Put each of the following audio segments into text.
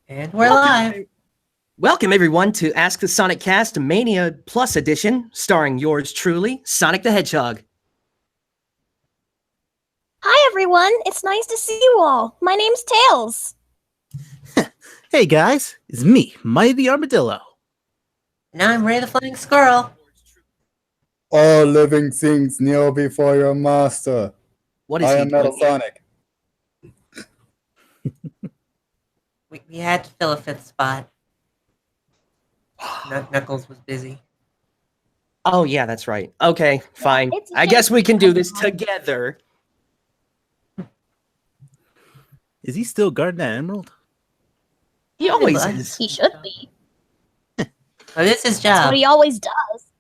And we're live. Welcome, everyone, to Ask the Sonic Cast Mania Plus Edition, starring yours truly, Sonic the Hedgehog. Hi, everyone. It's nice to see you all. My name's Tails. Hey, guys. It's me, Mighty the Armadillo. And I'm Ray the Flying Squirrel. All living things kneel before your master. What is I he am doing Metal here? Sonic. We had to fill a fifth spot. Knuckles was busy. Oh, yeah, that's right. Okay, fine. It's I guess we can do this together. Is he still guarding that emerald? He always was. is. He should be. Well, this is his That's job. what he always does.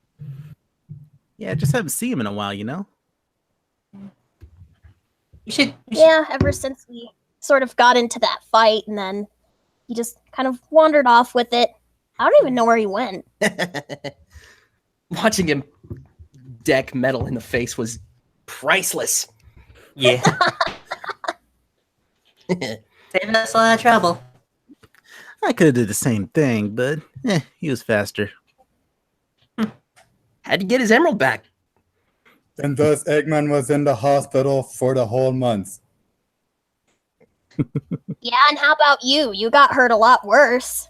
Yeah, I just haven't seen him in a while, you know? You should. Yeah, ever since we sort of got into that fight, and then he just kind of wandered off with it. I don't even know where he went. Watching him deck metal in the face was priceless. Yeah. Saving us a lot of trouble. I could have did the same thing, but he was faster. Had to get his emerald back. And thus Eggman was in the hospital for the whole month. Yeah, and how about you? You got hurt a lot worse.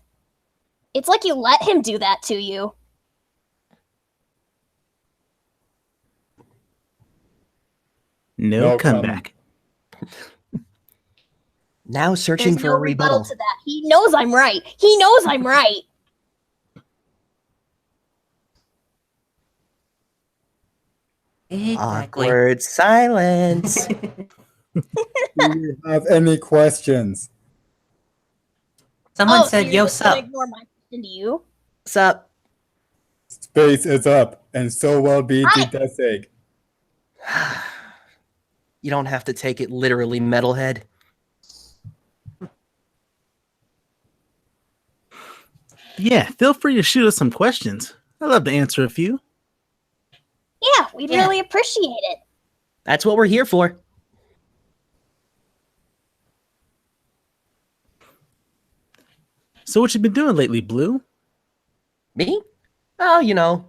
It's like you let him do that to you. No No comeback. Now searching There's for no a rebuttal. to that. He knows I'm right. He knows I'm right. Exactly. Awkward silence. Do you have any questions? Someone So said, you're "Yo, just gonna sup?" ignore my question to you? What's up? Space is up, and so will be the death egg. You don't have to take it literally, metalhead. Yeah, feel free to shoot us some questions. I'd love to answer a few. Yeah, we'd Yeah. really appreciate it. That's what we're here for. So what you been doing lately, Blue? Me? Oh, you know,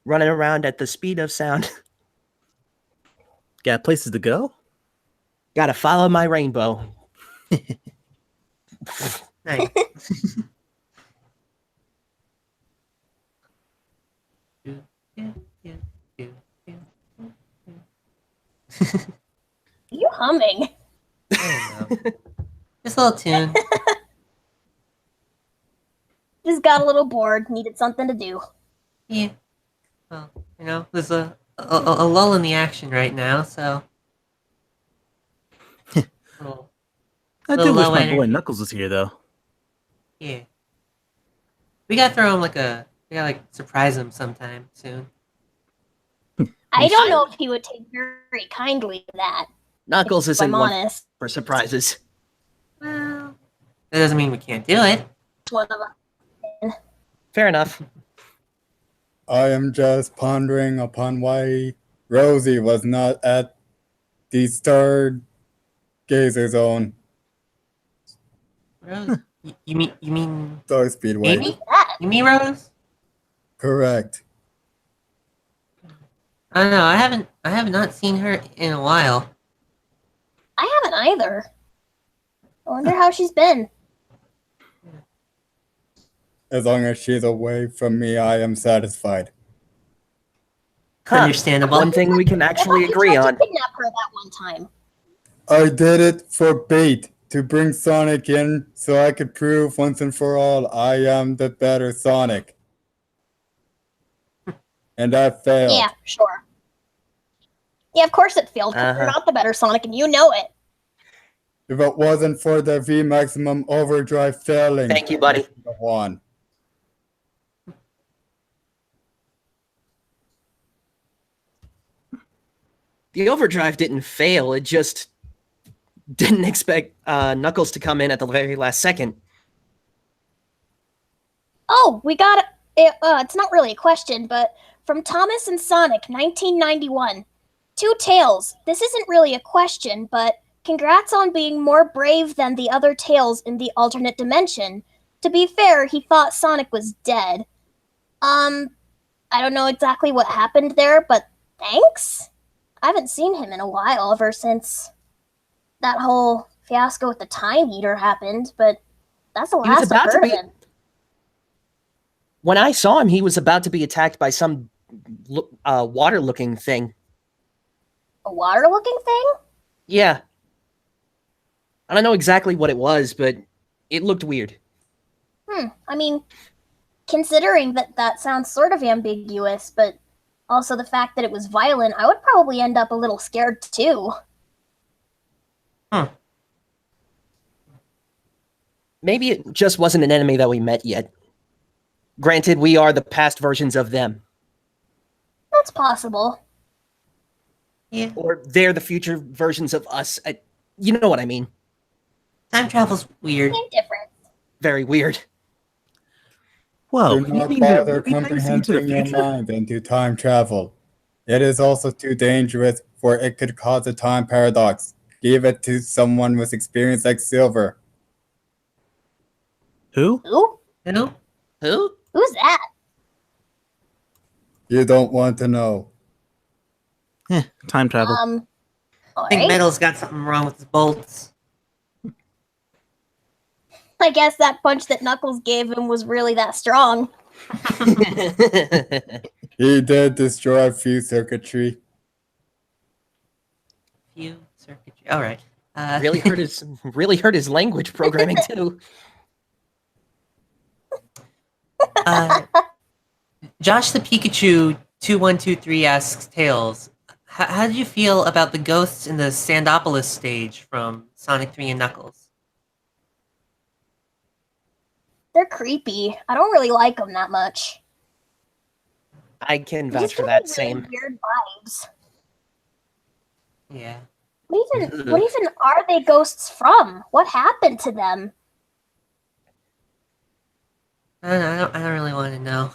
running around at the speed of sound. Got places to go? Gotta follow my rainbow. Nice. You humming? I don't know. Just a little tune. Just got a little bored, needed something to do. Yeah. Well, you know, there's a lull in the action right now, so. Little- I Little do wish low my boy energy. Knuckles was here, though. Yeah. We gotta throw him we gotta surprise him sometime soon. I don't know if he would take very kindly to that. Knuckles if isn't I'm one honest. for surprises. Well, that doesn't mean we can't do it. One of them. Fair enough. I am just pondering upon why Rosie was not at the Stargazer Zone. Rose? You mean Star Speedway. Amy? That. You mean Rose? Correct. I don't know. I have not seen her in a while. I haven't either. I wonder how she's been. As long as she's away from me, I am satisfied. Understandable. One thing we can actually I thought you agree tried on. to kidnap her that one time. I did it for bait, to bring Sonic in so I could prove once and for all I am the better Sonic. And I failed. Yeah, sure. Yeah, of course it failed. 'Cause You're not the better Sonic, and you know it. If it wasn't for the V Maximum Overdrive failing, Thank you, buddy. I would have won. The overdrive didn't fail. It just didn't expect Knuckles to come in at the very last second. Oh, we got it. It's not really a question, but from Thomas and Sonic, 1991. Two Tails. This isn't really a question, but congrats on being more brave than the other Tails in the alternate dimension. To be fair, he thought Sonic was dead. I don't know exactly what happened there, but thanks? I haven't seen him in a while ever since that whole fiasco with the time eater happened, but that's the He was last I've about to heard of be- him. When I saw him, he was about to be attacked by some water-looking thing. A water-looking thing? Yeah. I don't know exactly what it was, but it looked weird. I mean, considering that sounds sort of ambiguous, but also the fact that it was violent, I would probably end up a little scared too. Maybe it just wasn't an enemy that we met yet. Granted, we are the past versions of them. That's possible. Yeah. Or they're the future versions of us. You know what I mean. Time travel's weird. Same difference. Very weird. Whoa, Do you not mean there bother are really things into the comprehending your future? mind into time travel. It is also too dangerous, for it could cause a time paradox. Give it to someone with experience like Silver. Who? Who? Who? Who? Who's that? You don't want to know. Time travel. I think Alright. Metal's got something wrong with his bolts. I guess that punch that Knuckles gave him was really that strong. He did destroy a few circuitry. Few circuitry. All right. really hurt his language programming too. Josh the Pikachu 2123 asks Tails, how did you feel about the ghosts in the Sandopolis stage from Sonic 3 and Knuckles? They're creepy. I don't really like them that much. I can They vouch just for give that me same. really weird vibes. Yeah. What even are they ghosts from? What happened to them? I don't really want to know.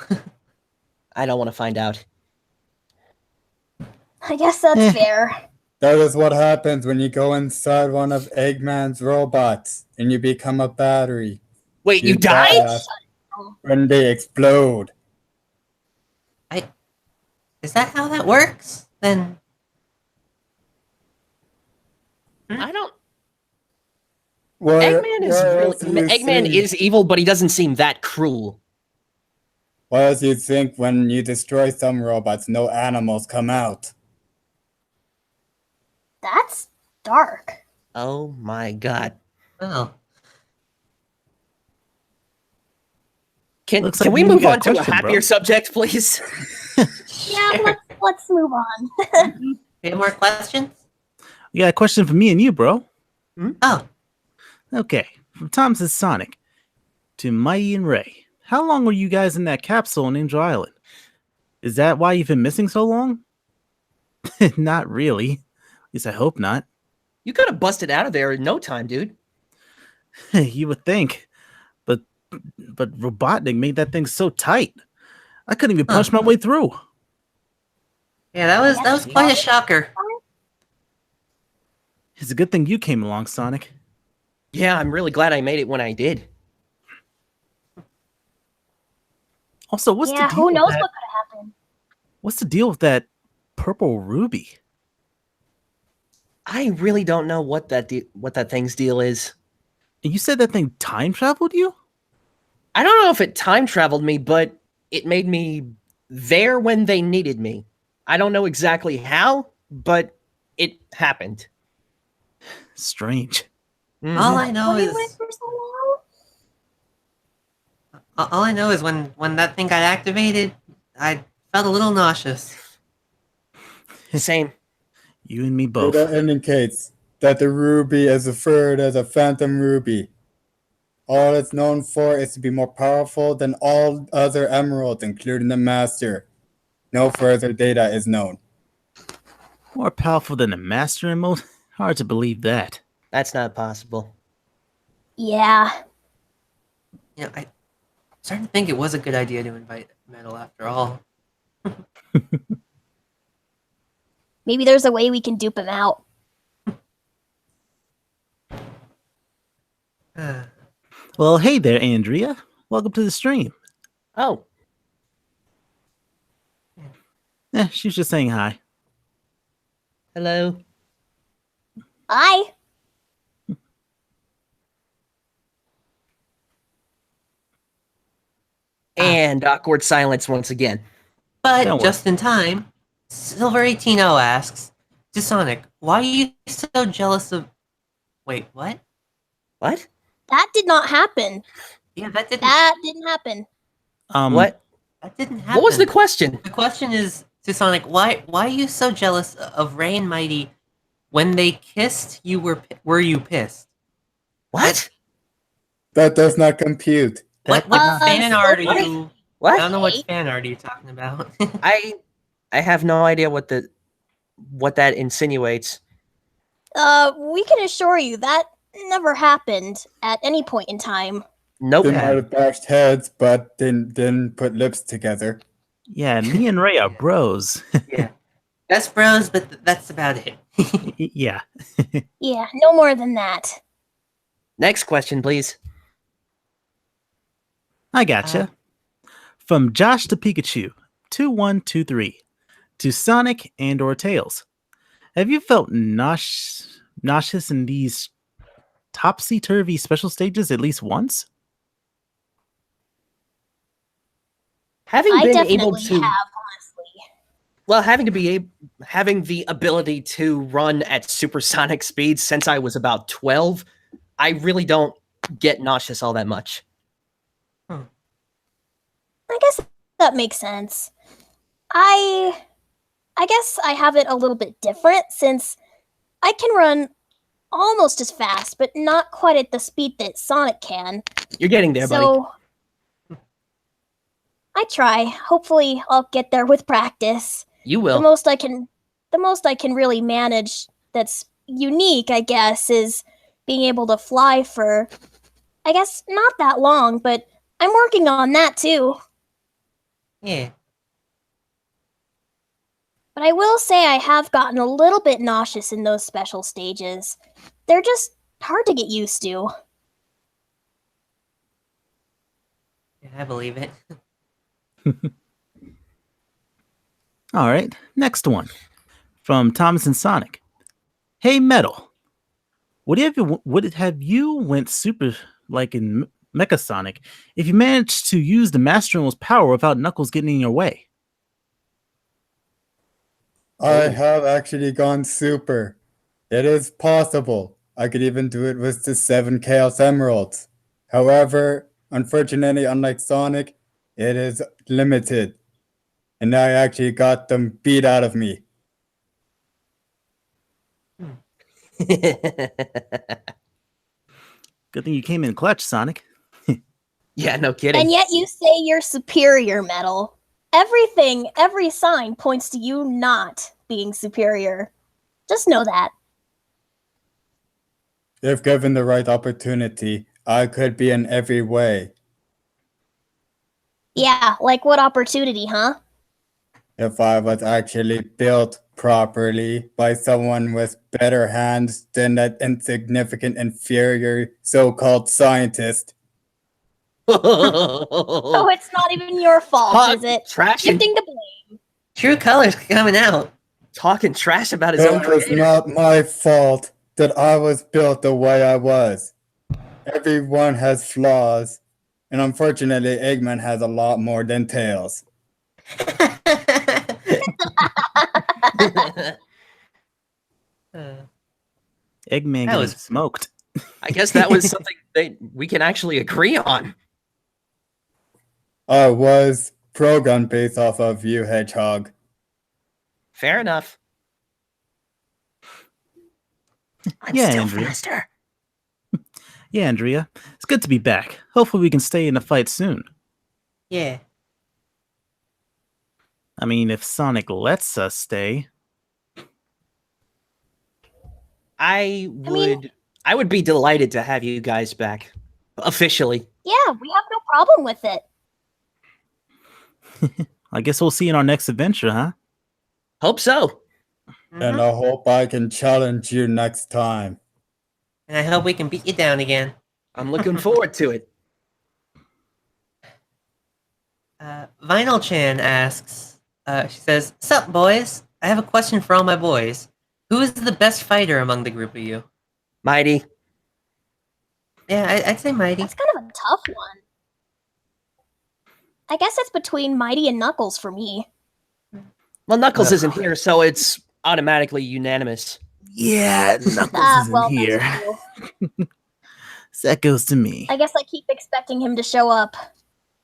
I don't want to find out. I guess that's fair. That is what happens when you go inside one of Eggman's robots and you become a battery. Wait, you died? die when they explode. Is that how that works? Then I don't. What, Eggman is what else do you Eggman think? is evil, but he doesn't seem that cruel. What else you think when you destroy some robots, no animals come out? That's dark. Oh my god. well, Can Looks can like we you move got a on to a question, happier bro. subject, please? Yeah, let's move on. any more questions? You got a question for me and you, bro. Oh, Okay. From Tom says Sonic to Mighty and Ray. How long were you guys in that capsule on Angel Island? Is that why you've been missing so long? Not really. At least I hope not. You could have busted out of there in no time, dude. You would think. But Robotnik made that thing so tight. I couldn't even punch my way through. yeah, that was quite a shocker. It's a good thing you came along, Sonic. Yeah, I'm really glad I made it when I did. Also, what's Yeah, the deal who knows with that? what could happen? What's the deal with that purple ruby? I really don't know what that thing's deal is. And you said that thing time traveled you? I don't know if it time traveled me, but it made me there when they needed me. I don't know exactly how, but it happened. Strange. Mhm. All I know What is went for so long? all I know is when that thing got activated, I felt a little nauseous. Same. You and me both. Data indicates that the ruby is referred as a phantom ruby. All it's known for is to be more powerful than all other emeralds, including the master. No further data is known. More powerful than the Master Emerald? Hard to believe that. That's not possible. Yeah. You know, I'm starting to think it was a good idea to invite Metal after all. Maybe there's a way we can dupe him out. Well, hey there, Andrea. Welcome to the stream. Oh, She's just saying hi. hello. Hi. And awkward silence once again. But Don't worry. just in time, ZephyrEchidna asks, to Sonic, why are you so jealous of... Wait, what? What? That did not happen. Yeah, that didn't happen. What? that didn't happen. What was the question? The question is to Sonic, why are you so jealous of Ray and Mighty? When they kissed, were you pissed? What? That does not compute. What fan art are you? I What? don't know what fan art are you talking about. I have no idea what that insinuates. We can assure you that never happened at any point in time. Nope. They might have bashed heads, but didn't put lips together. Yeah, me and Ray are bros. Yeah, best bros, but that's about it. Yeah. Yeah, no more than that. Next question, please. I gotcha. From Josh to Pikachu, 2123, to Sonic and or Tails. Have you felt nauseous in these topsy-turvy special stages at least once? Having I been definitely able to, have, honestly. well, having the ability to run at supersonic speeds since I was about 12, I really don't get nauseous all that much. I guess that makes sense. I guess I have it a little bit different since I can run almost as fast, but not quite at the speed that Sonic can. You're getting there, buddy. So I try. Hopefully I'll get there with practice. You The will. most I can really manage that's unique, I guess, is being able to fly for I guess not that long, but I'm working on that too. Yeah. But I will say I have gotten a little bit nauseous in those special stages. They're just hard to get used to. Yeah, I believe it. All right, next one. From Thomas and Sonic. Hey, Metal. Would it have you went super like in Mecha Sonic if you managed to use the Master Animal's power without Knuckles getting in your way? I have actually gone super. It is possible. I could even do it with the 7 Chaos Emeralds. However, unfortunately, unlike Sonic, it is limited. And I actually got them beat out of me. Good thing you came in clutch, Sonic. Yeah, no kidding. And yet you say you're superior, Metal. Every sign points to you not being superior. Just know that. If given the right opportunity, I could be in every way. Yeah, like what opportunity, huh? If I was actually built properly by someone with better hands than that insignificant, inferior so-called scientist. Oh, it's not even your fault, is it? Trashing, Shifting the blame. True colors coming out. talking trash about his own It was creator. not my fault that I was built the way I was. Everyone has flaws, and unfortunately, Eggman has a lot more than Tails. Eggman That getting was- smoked. I guess that was something that we can actually agree on. I was programmed based off of you, Hedgehog. Fair enough. I'm Yeah, still Andrea. faster. Yeah, Andrea. It's good to be back. Hopefully we can stay in the fight soon. Yeah. I mean, if Sonic lets us stay. I would be delighted to have you guys back. Officially. Yeah, we have no problem with it. I guess we'll see you in our next adventure, huh? Hope so. And I hope I can challenge you next time. And I hope we can beat you down again. I'm looking forward to it. Vinyl Chan asks, she says, "Sup, boys? I have a question for all my boys. Who is the best fighter among the group of you?" Mighty. Yeah, I'd say Mighty. That's kind of a tough one. I guess it's between Mighty and Knuckles for me. Well, Knuckles isn't here, so it's automatically unanimous. Yeah, Knuckles isn't Well, here. that's true. So that goes to me. I guess I keep expecting him to show up.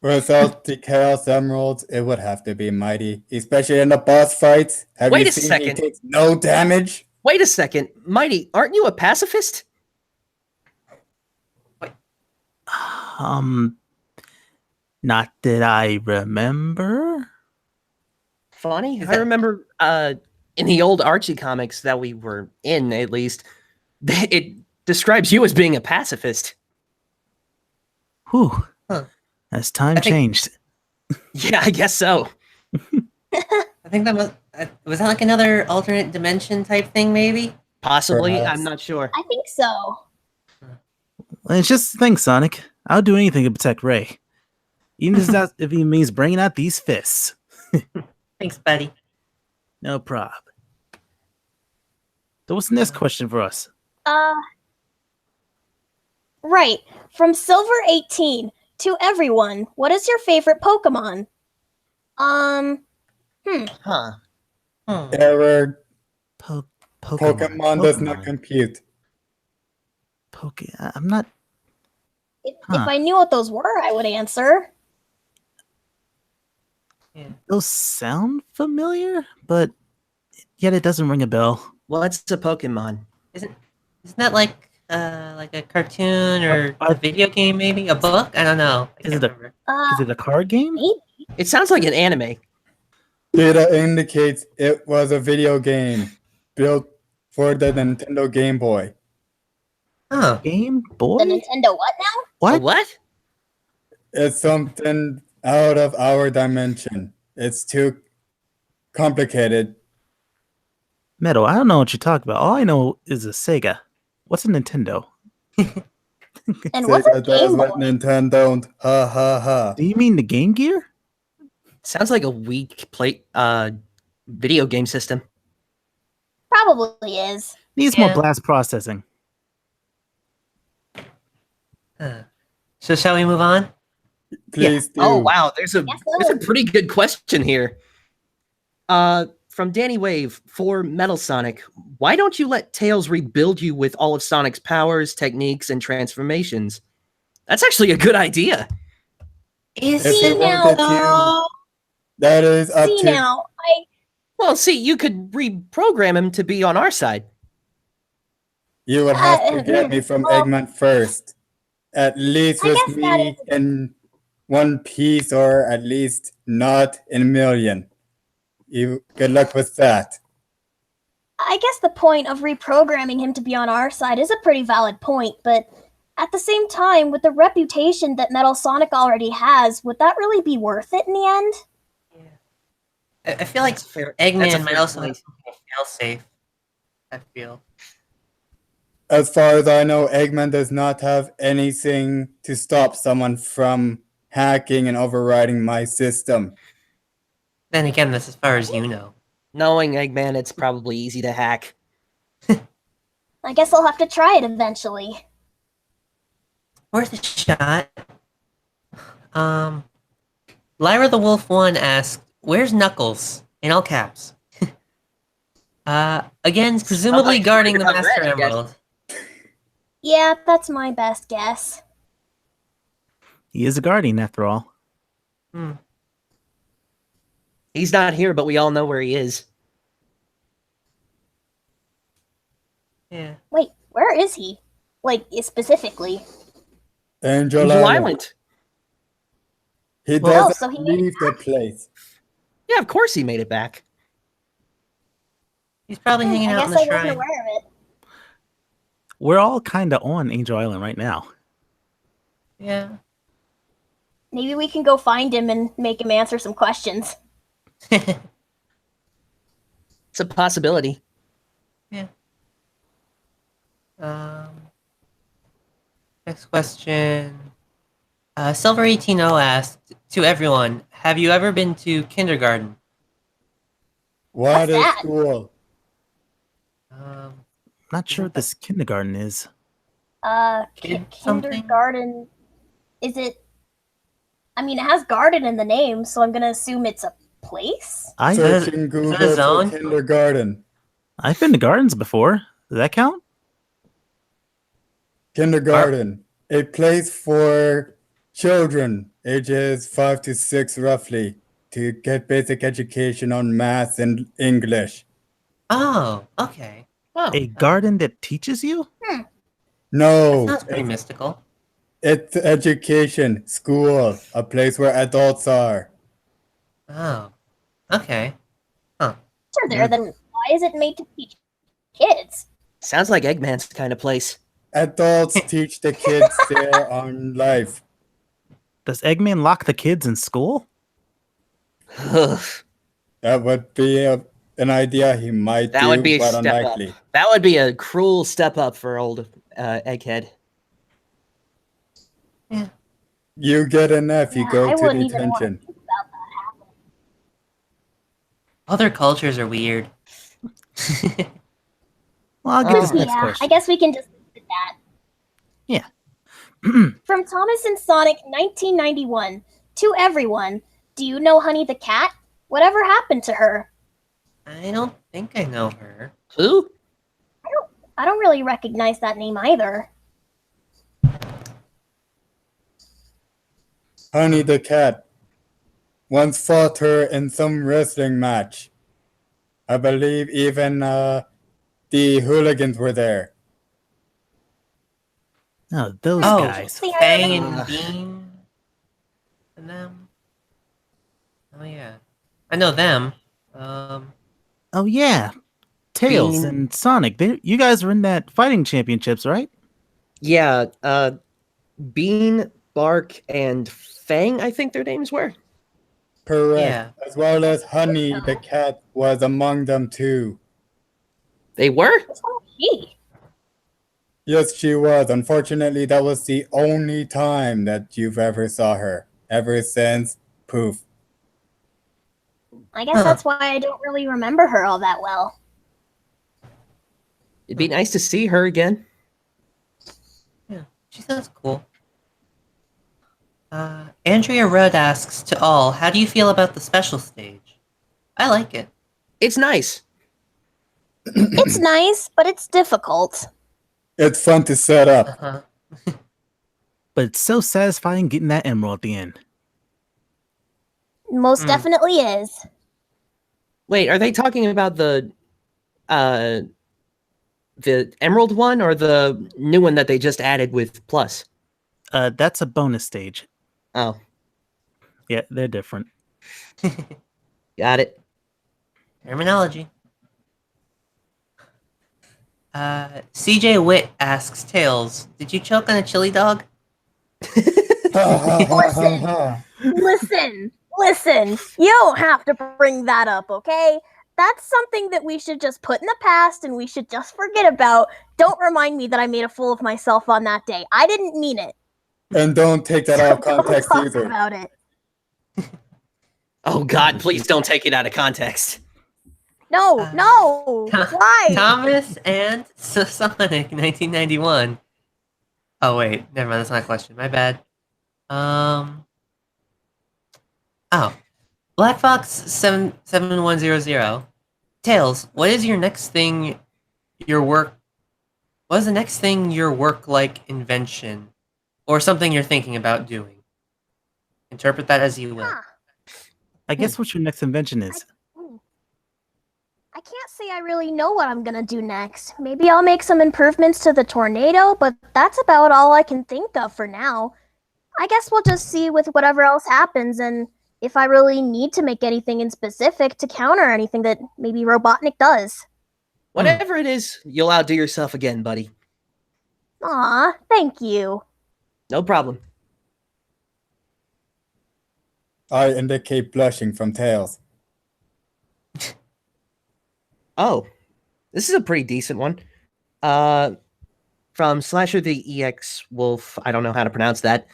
Without the Chaos Emeralds, it would have to be Mighty, especially in the boss fights. Have Wait you a seen second. he takes no damage? Wait a second. Mighty, aren't you a pacifist? Not that I remember. Funny. Is I that- remember in the old Archie comics that we were in, at least, it describes you as being a pacifist. Whew. Huh. As time I think- changed. Yeah, I guess so. I think that was that like another alternate dimension type thing, maybe? Possibly. Perhaps. I'm not sure. I think so. Well, it's just the thing, Sonic. I'll do anything to protect Ray. Even if it means bringing out these fists. Thanks, buddy. No prob. So what's the next question for us? Right. From Silver 18 to everyone, what is your favorite Pokemon? Huh. Error. Pokemon does not Pokemon. compute. I'm not. If Huh. I knew what those were, I would answer. Those sound familiar, but yet it doesn't ring a bell. What's a Pokemon? Isn't that like a cartoon or I- a video game, maybe a book? I don't know. I Is can't it a- remember. Is it a card game? Maybe. It sounds like an anime. Data indicates it was a video game built for the Nintendo Game Boy. Oh, Game Boy? The Nintendo what now? A What? what? It's something out of our dimension. It's too complicated. Metal, I don't know what you're talking about. All I know is a Sega. What's a Nintendo? And what's a Sega does Game what Boy? Nintendo don't. Ha ha ha. Do you mean the Game Gear? Sounds like a weak video game system. Probably is. Needs Yeah. more blast processing. So shall we move on? Please do. Oh wow, there's a Yes, there's sir. a pretty good question here. From Danny Wave for Metal Sonic, why don't you let Tails rebuild you with all of Sonic's powers, techniques, and transformations? That's actually a good idea. Is If See you now, wanted to, that is up See to now, Well, see, you could reprogram him to be on our side. you. Would have to get me from well- Eggman first. At least I with guess that me is- in one piece, or at least not in a million. You good luck with that. I guess the point of reprogramming him to be on our side is a pretty valid point, but at the same time, with the reputation that Metal Sonic already has, would that really be worth it in the end? I feel like That's fair. Eggman That's a might fair also point. have fail safe. I feel. As far as I know, Eggman does not have anything to stop someone from hacking and overriding my system. Then again, that's as far as you know. Knowing Eggman, it's probably easy to hack. I guess I'll have to try it eventually. Worth a shot. Lyra the Wolf 1 asked, "Where's Knuckles?" In all caps. Again, presumably like guarding the about Master red, I guess. Emerald. Yeah, that's my best guess. He is a guardian after all. Hmm. He's not here, but we all know where he is. Yeah. Wait, where is he? Like, specifically? Angel Angel Island. Island. He Well, doesn't so he made it leave the place. Yeah, of course he made it back. He's probably hanging I out in guess the I wasn't shrine. aware of it. We're all kind of on Angel Island right now. Yeah. Maybe we can go find him and make him answer some questions. It's a possibility. Yeah. Next question. ZephyrEchidna asked to everyone, have you ever been to kindergarten? What What's is that? school? Not sure Isn't what this kindergarten is. Kid something? Kindergarten. Is it? I mean, it has garden in the name, so I'm gonna assume it's a place. I Searching is that a Google for zone? kindergarten. I've been to gardens before. Does that count? Kindergarten, a place for children ages 5 to 6 roughly to get basic education on math and English. Oh, okay. Oh, A garden that teaches you? That No, sounds pretty mystical. it's education, school, a place where adults are. Oh, okay. Sure, there. Then why is it made to teach kids? sounds like Eggman's kind of place. Adults teach the kids there on life. Does Eggman lock the kids in school? Ugh, That would be an idea he might that do, would be a but step unlikely. up. That would be a cruel step up for old Egghead. You get an F, you Yeah, go I to wouldn't even want to detention. think about that happening. Other cultures are weird. Well, I'll get this next Yeah, question. I guess we can just leave it at that. Yeah. From Thomas and Sonic 1991. To everyone, do you know Honey the Cat? Whatever happened to her? I don't think I know her. Who? I don't really recognize that name either. Honey the cat once fought her in some wrestling match. I believe even the hooligans were there. Oh, those Oh, guys. See, I Fang remember- and Bean and them. Oh yeah, I know them. Oh, yeah. Tails Bean. and Sonic. You guys were in that fighting championships, right? Yeah, Bean, Bark, and Fang, I think their names were. Correct. Yeah. As well as Honey the cat was among them too. They were? Oh, gee. Yes, she was. Unfortunately, that was the only time that you've ever saw her. Ever since, poof. I guess that's why I don't really remember her all that well. It'd be nice to see her again. Yeah, she sounds cool. Andrea Rudd asks to all, how do you feel about the special stage? I like it. It's nice. It's nice, but it's difficult. It's fun to set up. Uh-huh. But it's so satisfying getting that emerald at the end. Most definitely is. Wait, are they talking about the Emerald one or the new one that they just added with Plus? That's a bonus stage. Oh, Yeah, they're different. got it. Terminology. CJ Witt asks Tails, did you choke on a chili dog? Listen, you don't have to bring that up, okay? That's something that we should just put in the past and we should just forget about. Don't remind me that I made a fool of myself on that day. I didn't mean it. And don't take that out of Don't context talk either. about it. Oh God, please don't take it out of context. No, no. Tom- Why? Thomas and Sonic 1991. Oh wait, never mind, that's not a question. My bad. Oh. Black Fox 77100. Tails, what is your next thing what is the next thing your work-like invention? Or something you're thinking about doing? Interpret that as you will. Huh. I guess what your next invention is. I can't say I really know what I'm gonna do next. Maybe I'll make some improvements to the tornado, but that's about all I can think of for now. I guess we'll just see with whatever else happens and if I really need to make anything in specific to counter anything that maybe Robotnik does. Whatever it is, you'll outdo yourself again, buddy. Aw, thank you. No problem. I indicate blushing from Tails. Oh, this is a pretty decent one. from Slasher the EX Wolf, I don't know how to pronounce that.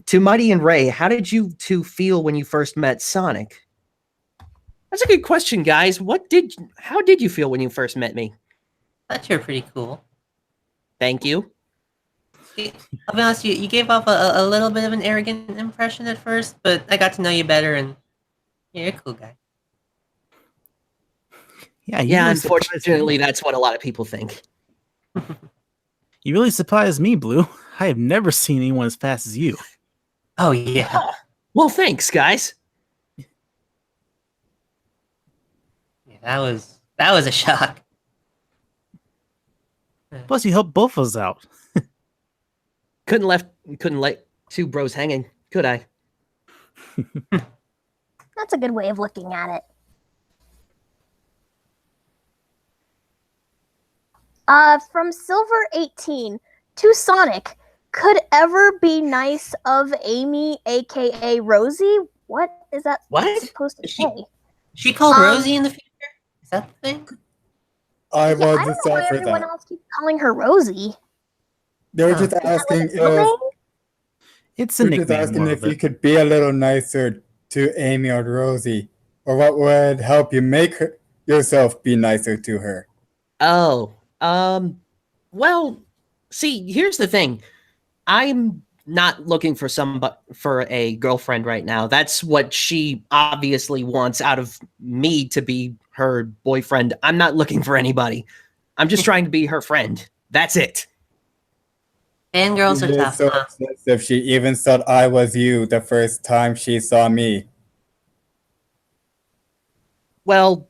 To Mighty and Ray, how did you two feel when you first met Sonic? That's a good question, guys. How did you feel when you first met me? Thought you were pretty cool. Thank you. I'll be honest, you gave off a little bit of an arrogant impression at first, but I got to know you better, and you're a cool guy. Yeah, Yeah, unfortunately, that's what a lot of people think. You really surprised me, Blue. I have never seen anyone as fast as you. Oh yeah. Well, thanks, guys. Yeah, that was a shock. Plus, you helped both of us out. Couldn't let two bros hanging, could I? That's a good way of looking at it. From Silver18 to Sonic, could ever be nice of Amy, aka Rosie? What is that What? supposed to She- say? She called Rosie in the future? Is that the thing? I Yeah, was I don't know why decide for everyone that. else keeps calling her Rosie. They were Huh. just Is that asking like a if middle name? It's a we're just nickname, asking more if of you it. could be a little nicer to Amy or Rosie, or what would help you make yourself be nicer to her. Oh, well, see, here's the thing. I'm not looking for for a girlfriend right now. That's what she obviously wants out of me to be her boyfriend. I'm not looking for anybody. I'm just trying to be her friend. That's it. Fangirls She are is tough, so huh? obsessive. She even thought I was you the first time she saw me. Well,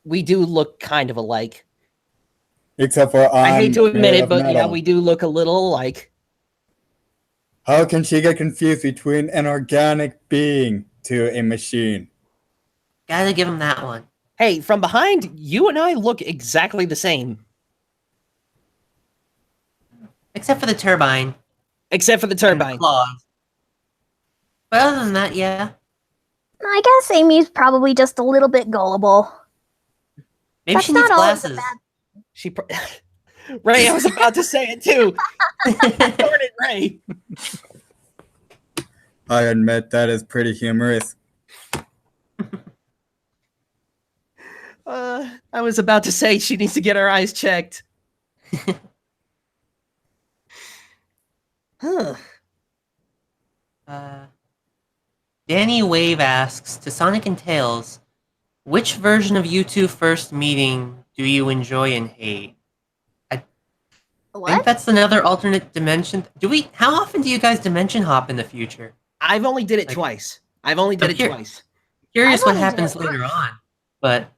we do look kind of alike. Except for I hate to admit made it, of but yeah, metal. we do look a little alike. How can she get confused between an organic being to a machine? Gotta give him that one. Hey, from behind, you and I look exactly the same, Except for the turbine except for the and the turbine. claws. But other than that, yeah. I guess Amy's probably just a little bit gullible. Maybe That's she needs not always a glasses. bad- She Ray, I was about to say it too. Darn it, Ray. I admit that is pretty humorous. I was about to say she needs to get her eyes checked. Huh. Danny Wave asks, to Sonic and Tails, which version of you two first meeting do you enjoy and hate? I think What? that's another alternate dimension. How often do you guys dimension hop in the future? I've only did it Like- twice. I've only did I'm it cur- twice. Curious I've what only did happens it later once. on. But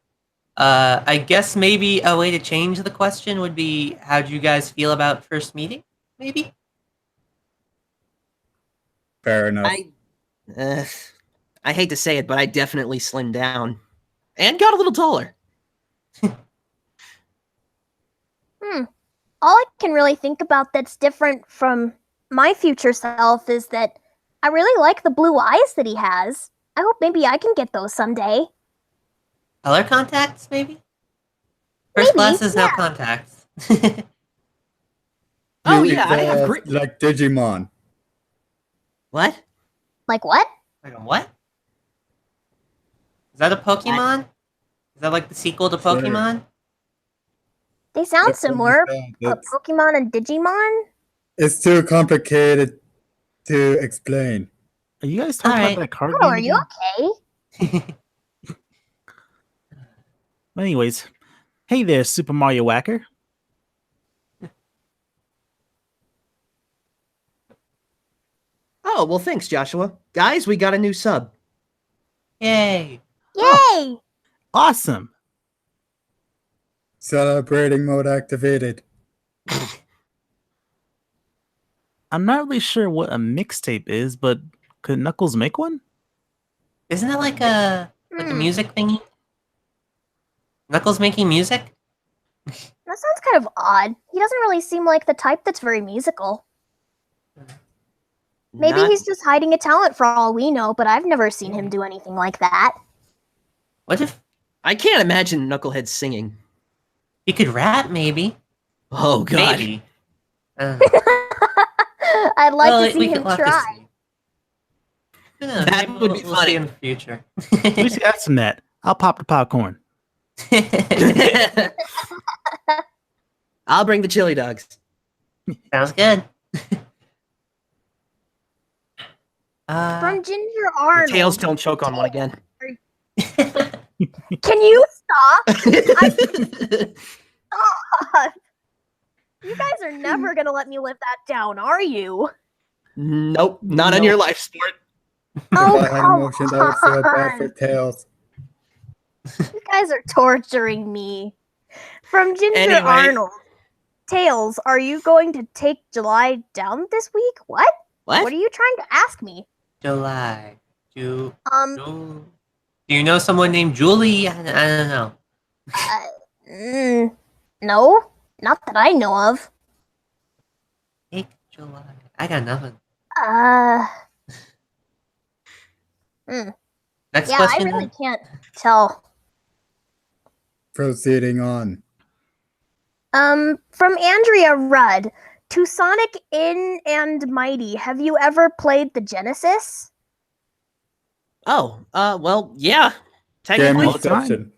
I guess maybe a way to change the question would be, how'd you guys feel about first meeting? Maybe? Fair enough. Uh, I hate to say it, but I definitely slimmed down and got a little taller. All I can really think about that's different from my future self is that I really like the blue eyes that he has. I hope maybe I can get those someday. Color contacts, maybe? First Maybe, glasses, now yeah. contacts. Oh You yeah, I have exist like Digimon. What? Like what? Like, what? Is that a Pokemon? Is that like the sequel to Sure. Pokemon? They sound That's what you similar, said. but Pokemon and Digimon? It's too complicated to explain. Are you guys talking Alright. about that card Oh, game are you again? okay? Anyways, hey there, Super Mario Whacker. Oh, well, thanks, Joshua. Guys, we got a new sub. Yay! Yay! Awesome. Celebrating mode activated. I'm not really sure what a mixtape is, but could Knuckles make one? Isn't that like a Hmm, music thingy? Knuckles making music? that sounds kind of odd. He doesn't really seem like the type that's very musical. Maybe Not- he's just hiding a talent for all we know, but I've never seen him do anything like that. What if I can't imagine Knucklehead singing. he could rap, maybe? Oh god. Maybe. I'd like Well, to see we him could- we'll have to try. see. Who knows, That maybe would be we'll funny. see in the future. We should ask him that. I'll pop the popcorn. I'll bring the chili dogs. Sounds good. From Ginger Your Arnold. tails don't choke on one again. Can you stop? Stop. You guys are never gonna let me live that down, are you? Nope, not on Nope. your life, sport. Oh, If I had come emotions, I would feel bad for on. Tails. You guys are torturing me. From Ginger Anyway. Arnold. Tails, are you going to take July down this week? What? What? What are you trying to ask me? July. Do Um, you know someone named Julie? I don't know. No, not that I know of. Take July. I got nothing. Next Yeah, question. I really can't tell. Proceeding on. From Andrea Rudd. To Sonic In and Mighty, have you ever played the Genesis? Oh, well, yeah. Game Technically, all the time. Inception.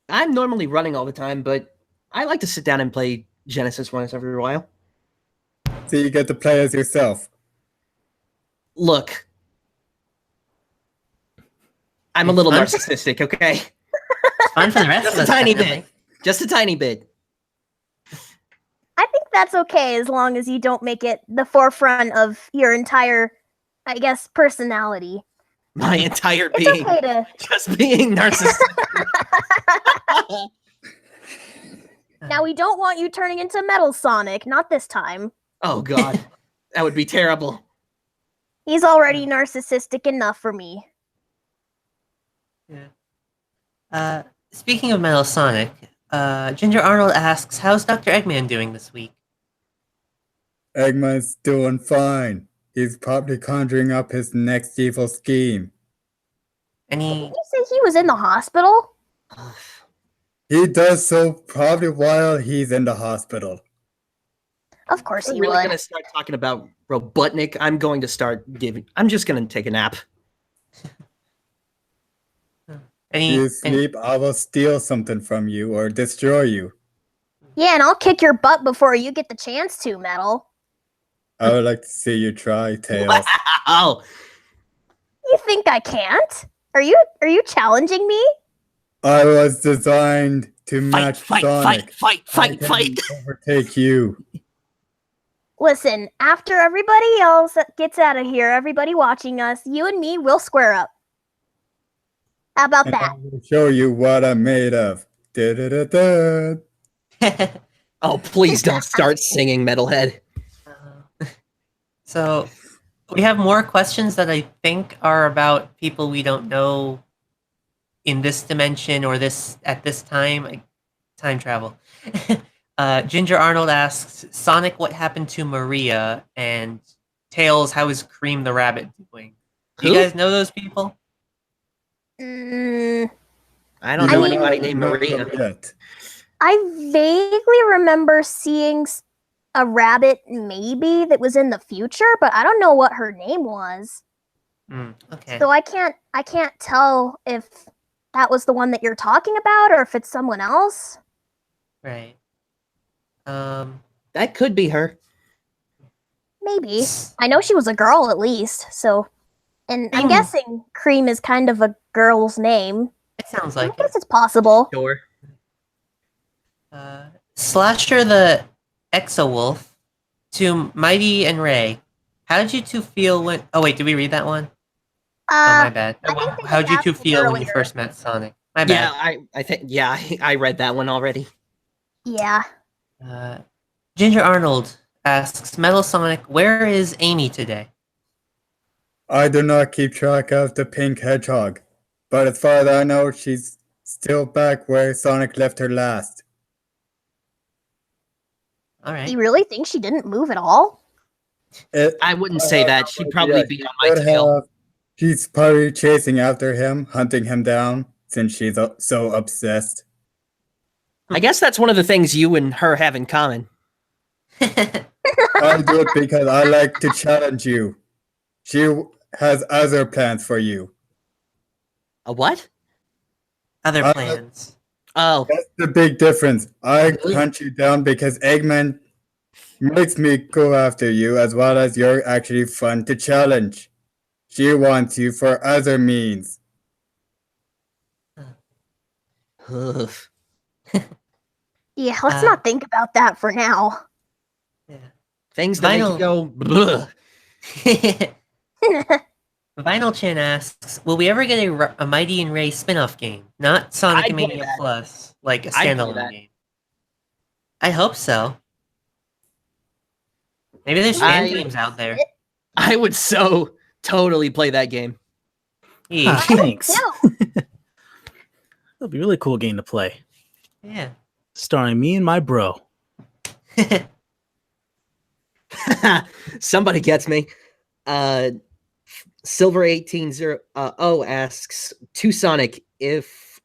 I'm normally running all the time, but I like to sit down and play Genesis once every while. So you get to play as yourself. Look, I'm a It's little fun. narcissistic, okay? It's fun for the rest Just of a us. tiny definitely. bit. Just a tiny bit. I think that's okay as long as you don't make it the forefront of your entire, I guess, personality. My entire It's being. okay to. Just being narcissistic. Now, we don't want you turning into Metal Sonic, not this time. Oh, God. That would be terrible. He's already narcissistic enough for me. Speaking of Metal Sonic, Ginger Arnold asks, "How's Dr. Eggman doing this week?" Eggman's doing fine. He's probably conjuring up his next evil scheme. Any? Did you say he was in the hospital? He does so probably while he's in the hospital. Of course We're he really would. going to start talking about Robotnik. I'm just going to take a nap. Any? You sleep, I will steal something from you or destroy you. Yeah, and I'll kick your butt before you get the chance to, Metal. I would like to see you try, Tails. Oh, You think I can't? Are you challenging me? I was designed to match fight, Sonic. fight. I can overtake you. Listen, after everybody else gets out of here, everybody watching us, you and me will square up. How about And that? I will show you what I'm made of. Da-da-da-da. Oh, please don't start singing, Metalhead. So, we have more questions that I think are about people we don't know in this dimension or this at this time. Time travel. Ginger Arnold asks, "Sonic, what happened to Maria?" And Tails, how is Cream the Rabbit doing? Do you Who? guys know those people? I don't know mean- anybody named Maria. Yet. I vaguely remember seeing a rabbit maybe that was in the future, but I don't know what her name was. Okay. So I can't tell if that was the one that you're talking about or if it's someone else. Right. That could be her. Maybe. I know she was a girl at least, so and I'm Hmm. guessing Cream is kind of a girl's name. It sounds I like it. guess it's possible. Sure. Slasher the Exowolf to Mighty and Ray. How did you two feel when? Oh wait, did we read that one? Oh my bad. I think they How did you two asked it feel when you earlier. first met Sonic? My Yeah, bad. I think I read that one already. Yeah. Ginger Arnold asks, "Metal Sonic, where is Amy today?" I do not keep track of the pink hedgehog, but as far as I know, she's still back where Sonic left her last. All Do right. you really think she didn't move at all? I wouldn't say that. She'd probably Yeah, be on my Could tail. have- She's probably chasing after him, hunting him down, since she's so obsessed. I guess that's one of the things you and her have in common. I do it because I like to challenge you. She has other plans for you. A what? Other I- plans. Oh, That's the big difference. I hunt you down because Eggman makes me go after you, as well as you're actually fun to challenge. She wants you for other means. ugh. Yeah, let's Uh, not think about that for now. Yeah. Things that make you Vinyl- go, bleh. Vinyl Chin asks, will we ever get a Mighty and Ray spin-off game? Not Sonic I'd and play Mania that. Plus, like a I'd play standalone that. game. I hope so. Maybe there's fan games out there. I would so totally play that game. Ah, Yeesh. thanks. No. That'll be a really cool game to play. Yeah. Starring me and my bro. Somebody gets me. Silver180 asks to Sonic, if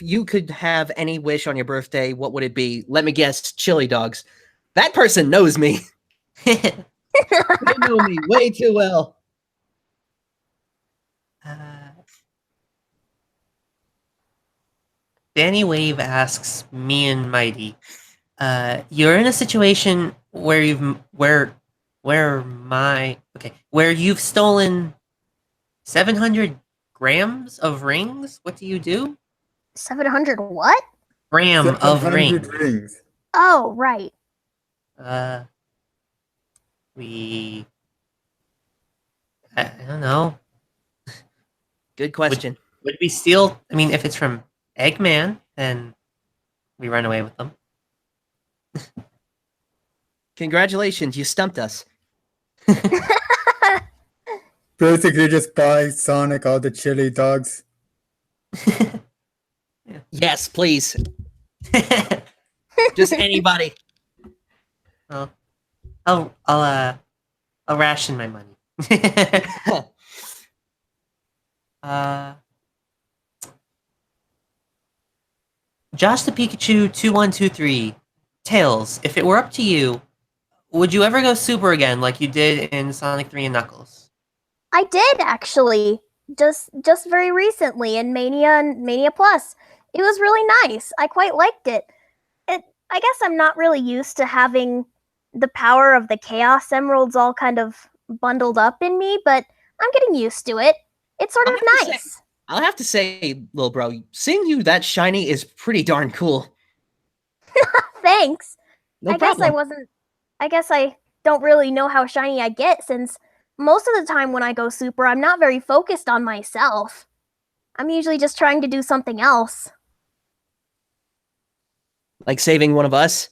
you could have any wish on your birthday, what would it be? Let me guess, chili dogs. That person knows me. They know me way too well. Danny Wave asks me and Mighty, you're in a situation where you've stolen 700 grams of rings. What do you do? 700 what? Gram of 700 rings. rings. Oh, right. I don't know. Good question. Would we steal? I mean, if it's from Eggman, then we run away with them. Congratulations, you stumped us. Basically, just buy Sonic all the chili dogs. Yes, please. Just anybody. Well, I'll ration my money. Josh the Pikachu 2123. Tails, if it were up to you, would you ever go super again like you did in Sonic 3 and Knuckles? I did actually. Just very recently in Mania and Mania Plus. It was really nice. I quite liked it. I guess I'm not really used to having the power of the Chaos Emeralds all kind of bundled up in me, but I'm getting used to it. It's sort of I have to nice. I'll have to say, little bro, seeing you that shiny is pretty darn cool. Thanks. No I problem. guess I don't really know how shiny I get, since most of the time when I go super, I'm not very focused on myself. I'm usually just trying to do something else. Like saving one of us?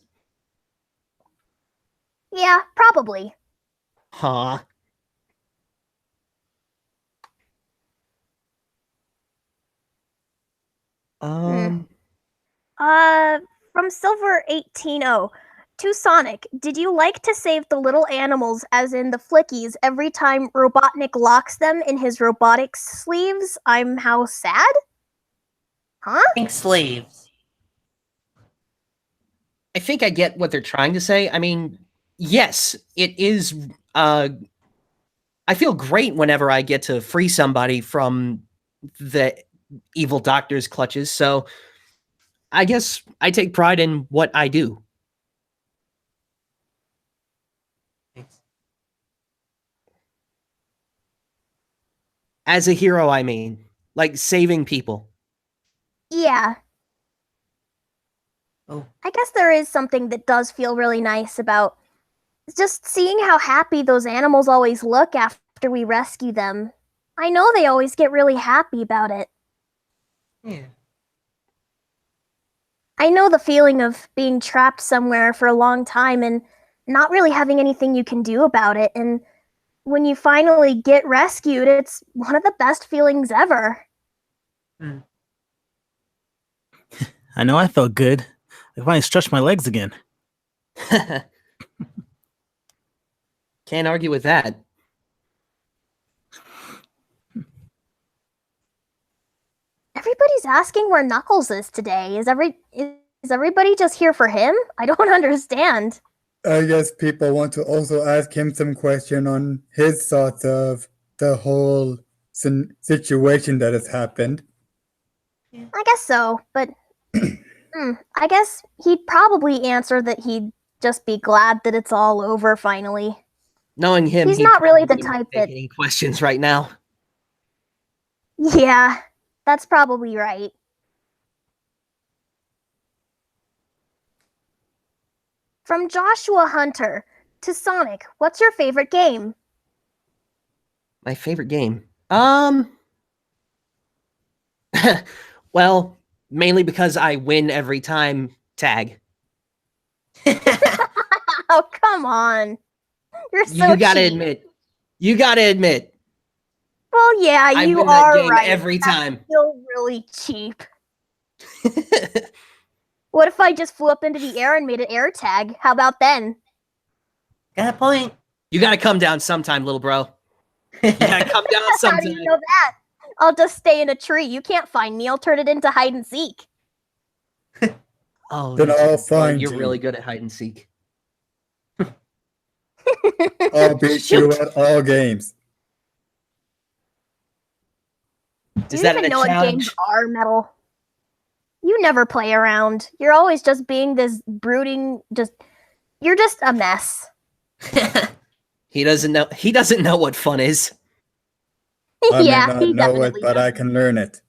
Yeah, probably. Huh. From Silver180, to Sonic, did you like to save the little animals, as in the Flickies, every time Robotnik locks them in his robotics sleeves? I'm how sad? Huh? Pink slaves. I think I get what they're trying to say. I mean, yes, it is. I feel great whenever I get to free somebody from the evil doctor's clutches. So I guess I take pride in what I do. Thanks. As a hero, I mean, like saving people. Yeah. Oh. I guess there is something that does feel really nice about just seeing how happy those animals always look after we rescue them. I know they always get really happy about it. Yeah. I know the feeling of being trapped somewhere for a long time and not really having anything you can do about it. And when you finally get rescued, it's one of the best feelings ever. I know I felt good. I finally stretched my legs again. Can't argue with that. Everybody's asking where Knuckles is today. Is everybody just here for him? I don't understand. I guess people want to also ask him some question on his thoughts of the whole situation that has happened. I guess so, but I guess he'd probably answer that he'd just be glad that it's all over finally. Knowing him, He's he'd not really the probably type take that. any questions right now. Yeah, that's probably right. From Joshua Hunter to Sonic, what's your favorite game? My favorite game. Well, mainly because I win every time. Tag. Oh, come on. You're so You gotta cheap. admit. You gotta admit. Well, yeah, I you win that are game right. every That's time. still really cheap. What if I just flew up into the air and made an air tag? How about then? Got a point. You gotta come down sometime, little bro. You gotta come down How sometime. do you know that? I'll just stay in a tree. You can't find me. I'll turn it into hide and seek. Oh, Then that's I'll right. find You're you. really good at hide and seek. I'll beat you at all games. Do Is you that even a know what challenge? games are, Metal? You never play around. You're always just being this brooding, you're just a mess. He doesn't know. He doesn't know what fun is. I Yeah, may not he know it, definitely but I doesn't. can learn it.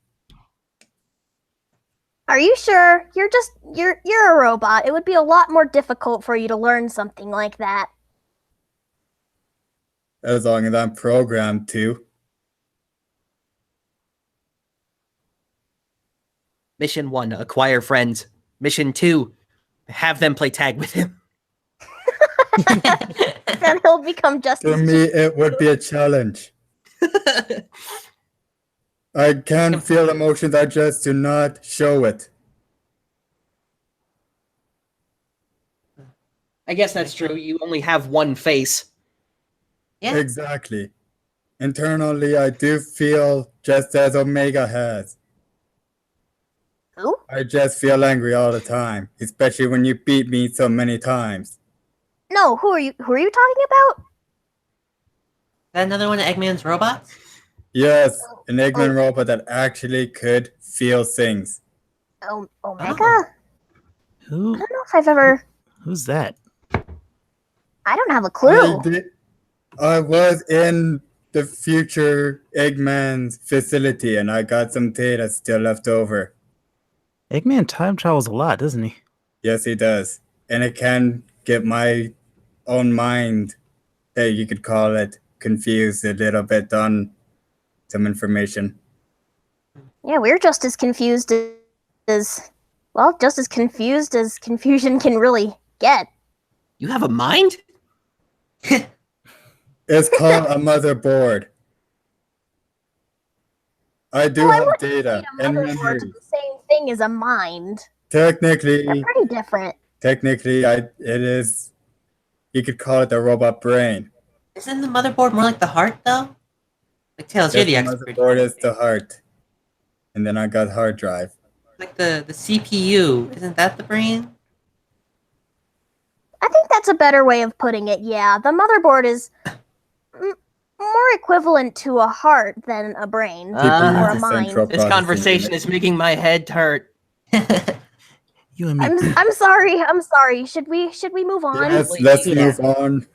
Are you sure? You're a robot. It would be a lot more difficult for you to learn something like that. As long as I'm programmed to. Mission 1, acquire friends. Mission 2, have them play tag with him. Then he'll become just To as me, it would be a challenge. I can feel emotions, I just do not show it. I guess that's true. You only have one face. Yeah. Exactly. Internally, I do feel just as Omega has. Who? I just feel angry all the time, especially when you beat me so many times. No, who are you talking about? Is that another one of Eggman's robots? Yes, an Eggman robot that actually could feel things. Omega? Oh. I Who? don't know if I've ever. Who's that? I don't have a clue. I was in the future Eggman's facility and I got some data still left over. Eggman time travels a lot, doesn't he? Yes, he does. And it can get my own mind, that you could call it, confused a little bit on some information. Yeah, we're just as confused as confusion can really get. You have a mind? It's called a motherboard. I do have data A and motherboard's memory. the same thing as a mind. Technically, They're pretty different. it is. You could call it the robot brain. Isn't the motherboard more like the heart, though? Like, Tails, you're the Yes, expert. motherboard is the heart, and then I got hard drive. Like the CPU, isn't that the brain? I think that's a better way of putting it. Yeah, the motherboard is more equivalent to a heart than a brain or a CPU mind. central This processing conversation unit. is making my head hurt. You and me. I'm sorry. Should we move on? Yes, Honestly, let's yeah. move on,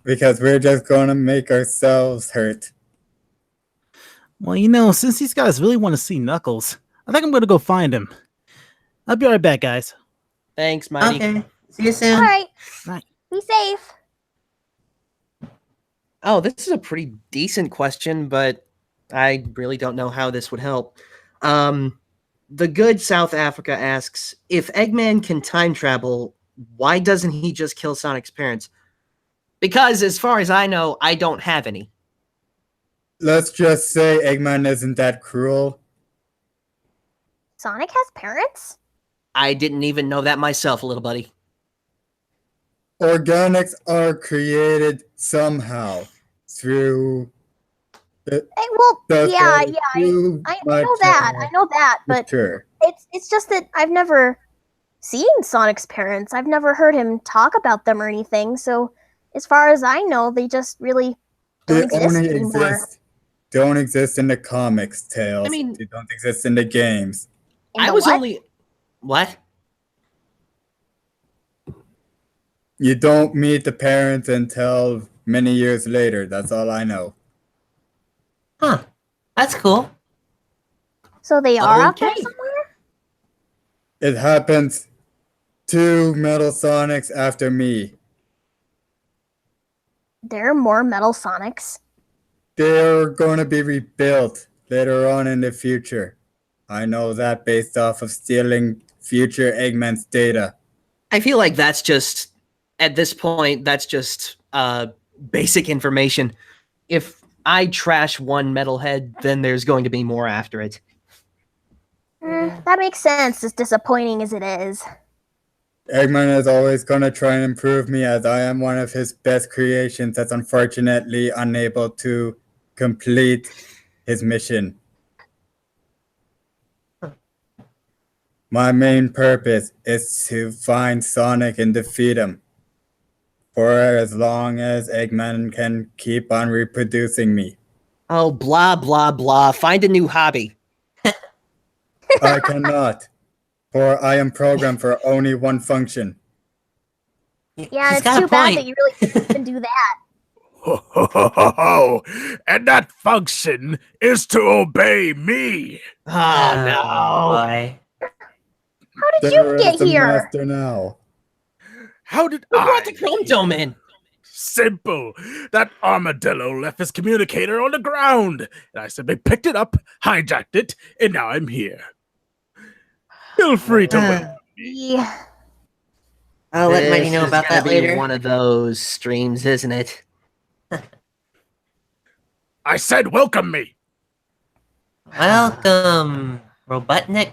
because we're just gonna make ourselves hurt. Well, since these guys really want to see Knuckles, I think I'm going to go find him. I'll be right back, guys. Thanks, Mighty. Okay. See you soon. All right. Right. Be safe. Oh, this is a pretty decent question, but I really don't know how this would help. The good South Africa asks, if Eggman can time travel, why doesn't he just kill Sonic's parents? Because as far as I know, I don't have any. Let's just say Eggman isn't that cruel. Sonic has parents? I didn't even know that myself, little buddy. Organics are created somehow through Well, That's yeah, all yeah, too I much know that. of I know that, a but picture. it's just that I've never seen Sonic's parents. I've never heard him talk about them or anything. So, as far as I know, they just really don't They exist only anymore. don't exist in the comics, Tails. I mean- they don't exist in the games. In I the was what? only what? You don't meet the parents until many years later. That's all I know. Huh. That's cool. So they are out there Okay. somewhere? It happens 2 Metal Sonics after me. There are more Metal Sonics. They're going to be rebuilt later on in the future. I know that based off of stealing future Eggman's data. I feel like that's just at this point that's just basic information. If I trash one metalhead, then there's going to be more after it. That makes sense, as disappointing as it is. Eggman is always going to try and improve me as I am one of his best creations that's unfortunately unable to complete his mission. My main purpose is to find Sonic and defeat him. For as long as Eggman can keep on reproducing me. Oh, blah blah blah. Find a new hobby. I cannot, for I am programmed for only one function. Yeah, He's it's got a too bad point. that you really can do that. Ho, ho, ho, ho, ho. And that function is to obey me. Oh no. Boy. How did There you is get the here? master now. How did Who I? brought the Chrome Dome in? Simple. That Armadillo left his communicator on the ground. And I simply picked it up, hijacked it, and now I'm here. Feel free to win. Yeah. I'll let Mighty This know is about gonna that be later. one of those streams, isn't it? I said welcome me. Welcome, Robotnik.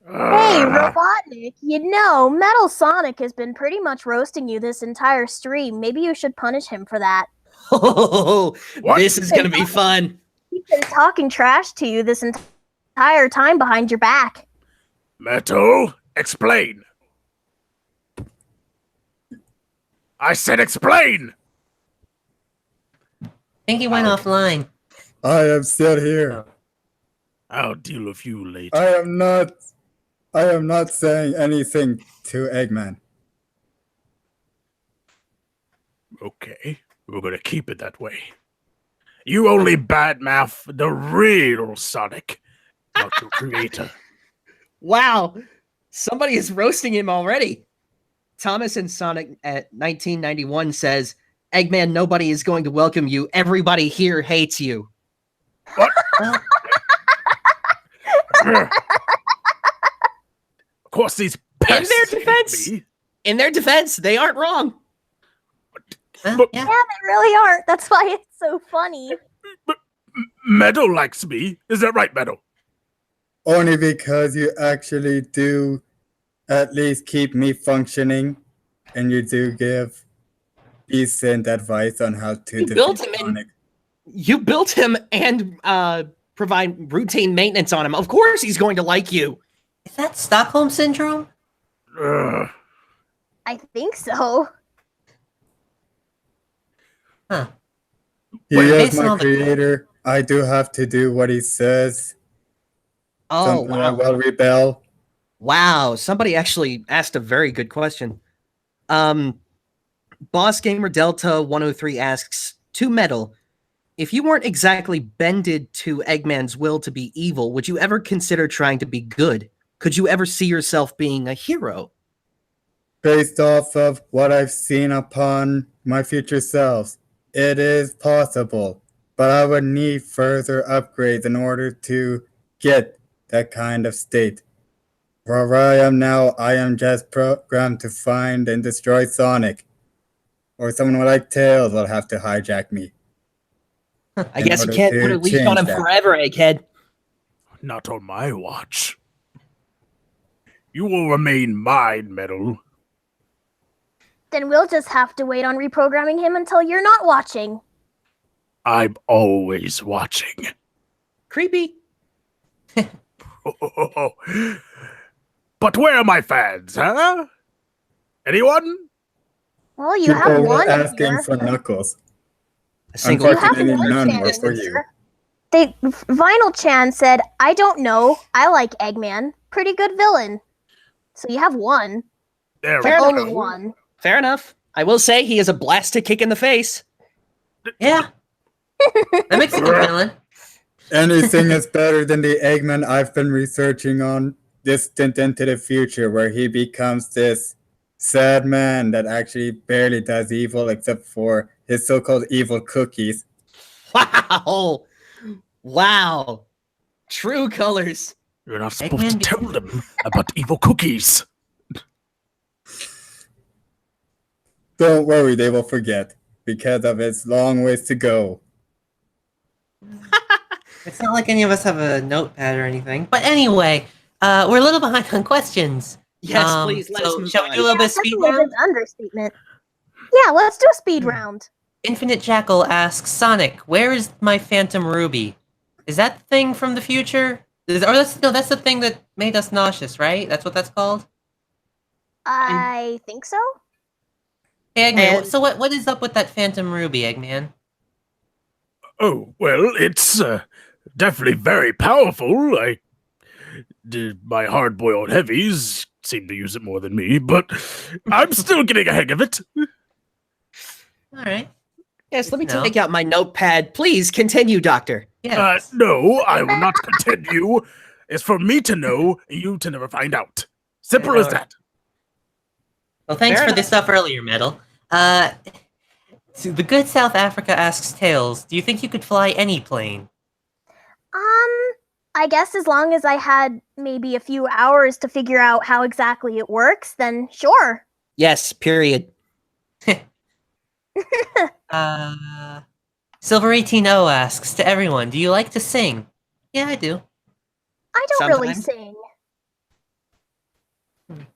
Hey, Ah, Robotnik, you know, Metal Sonic has been pretty much roasting you this entire stream. Maybe you should punish him for that. Oh, What? this is gonna be fun. He's been talking trash to you this entire time behind your back. Metal, explain. I said explain. I think he went offline. I am still here. I'll deal with you later. I am not saying anything to Eggman. Okay, we're gonna keep it that way. You only badmouth the real Sonic, not your creator. Wow. Somebody is roasting him already. Thomas and Sonic at 1991 says, Eggman, nobody is going to welcome you. Everybody here hates you. Well, Of course, these pests their defense. hate me. In their defense, they aren't wrong. yeah. Yeah, they really aren't. That's why it's so funny. Meadow likes me. Is that right, Meadow? Only because you actually do at least keep me functioning, and you do give decent advice on how to You built defeat him in- Sonic. You built him and provide routine maintenance on him. Of course he's going to like you. Is that Stockholm Syndrome? Ugh. I think so. Huh. He Well, is based on my all the- creator. I do have to do what he says. Oh, Something I wow. will rebel. Wow, somebody actually asked a very good question. Boss Gamer Delta 103 asks, to Metal, if you weren't exactly bended to Eggman's will to be evil, would you ever consider trying to be good? Could you ever see yourself being a hero? Based off of what I've seen upon my future selves, it is possible, but I would need further upgrades in order to get that kind of state. For where I am now, I am just programmed to find and destroy Sonic. Or someone like Tails will have to hijack me. I In guess you order can't to put a leash on change him that. forever, Egghead. Not on my watch. You will remain mine, Metal. Then we'll just have to wait on reprogramming him until you're not watching. I'm always watching. Creepy. But where are my fans, huh? Anyone? Well, you have People were one asking here. for Knuckles. A single. You have Unfortunately, one none were fan for you. answer. Vinyl Chan said, I don't know. I like Eggman. Pretty good villain. So you have one. There But we only go. one. Fair enough. I will say he is a blast to kick in the face. Yeah. That makes a good villain. Anything is better than the Eggman I've been researching on distant into the future, where he becomes this sad man that actually barely does evil except for his so-called evil cookies. Wow. Wow. True colors. You're not supposed Eggman to tell them about evil cookies. Don't worry, they will forget, because of its long ways to go. It's not like any of us have a notepad or anything. But anyway, we're a little behind on questions. Yes, please let us So move shall we on. do a little bit of That's speed a little bit round? of understatement. Yeah, let's do a speed round. Infinite Jackal asks, Sonic, where is my Phantom Ruby? Is that the thing from the future? That's the thing that made us nauseous, right? That's what that's called? I think so. Hey, Eggman, And- so what is up with that Phantom Ruby, Eggman? Oh, well, it's definitely very powerful. My hard-boiled heavies seem to use it more than me, but I'm still getting a hang of it. Alright. Yes, let me No. take out my notepad. Please continue, Doctor. Yeah. No, I will not continue. It's for me to know, you to never find out. Simple as that. Well, thanks Fair for the stuff earlier, Metal. So the good South Africa asks Tails, do you think you could fly any plane? I guess as long as I had maybe a few hours to figure out how exactly it works, then sure. Yes, period. Silver180 asks to everyone, do you like to sing? Yeah, I do. I don't really Sometimes. sing.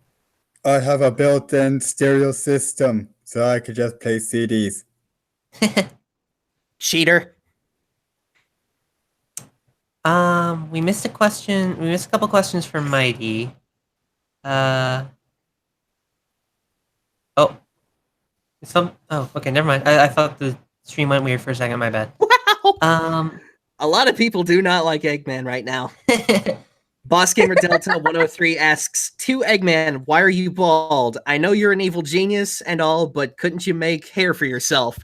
I have a built-in stereo system, so I could just play CDs. Cheater. We missed a question. We missed a couple questions from Mighty. Oh, okay, never mind. I thought the stream went weird for a second. My bad. Wow. A lot of people do not like Eggman right now. Boss Gamer Delta 103 asks, to Eggman, why are you bald? I know you're an evil genius and all, but couldn't you make hair for yourself?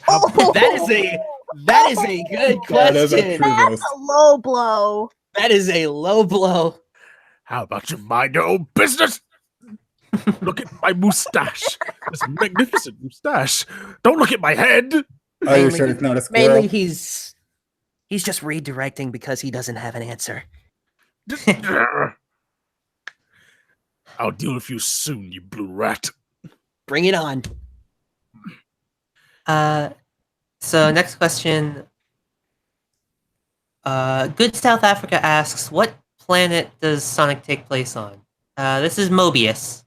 That is a good That is a question. true That's roast. a low blow. That is a low blow. How about you mind your own business? Look at my mustache. This magnificent mustache. Don't look at my head. Are you Mainly- sure it's not a squirrel? Mainly he's just redirecting because he doesn't have an answer. I'll deal with you soon, you blue rat. Bring it on. So next question. Good South Africa asks, what planet does Sonic take place on? This is Mobius.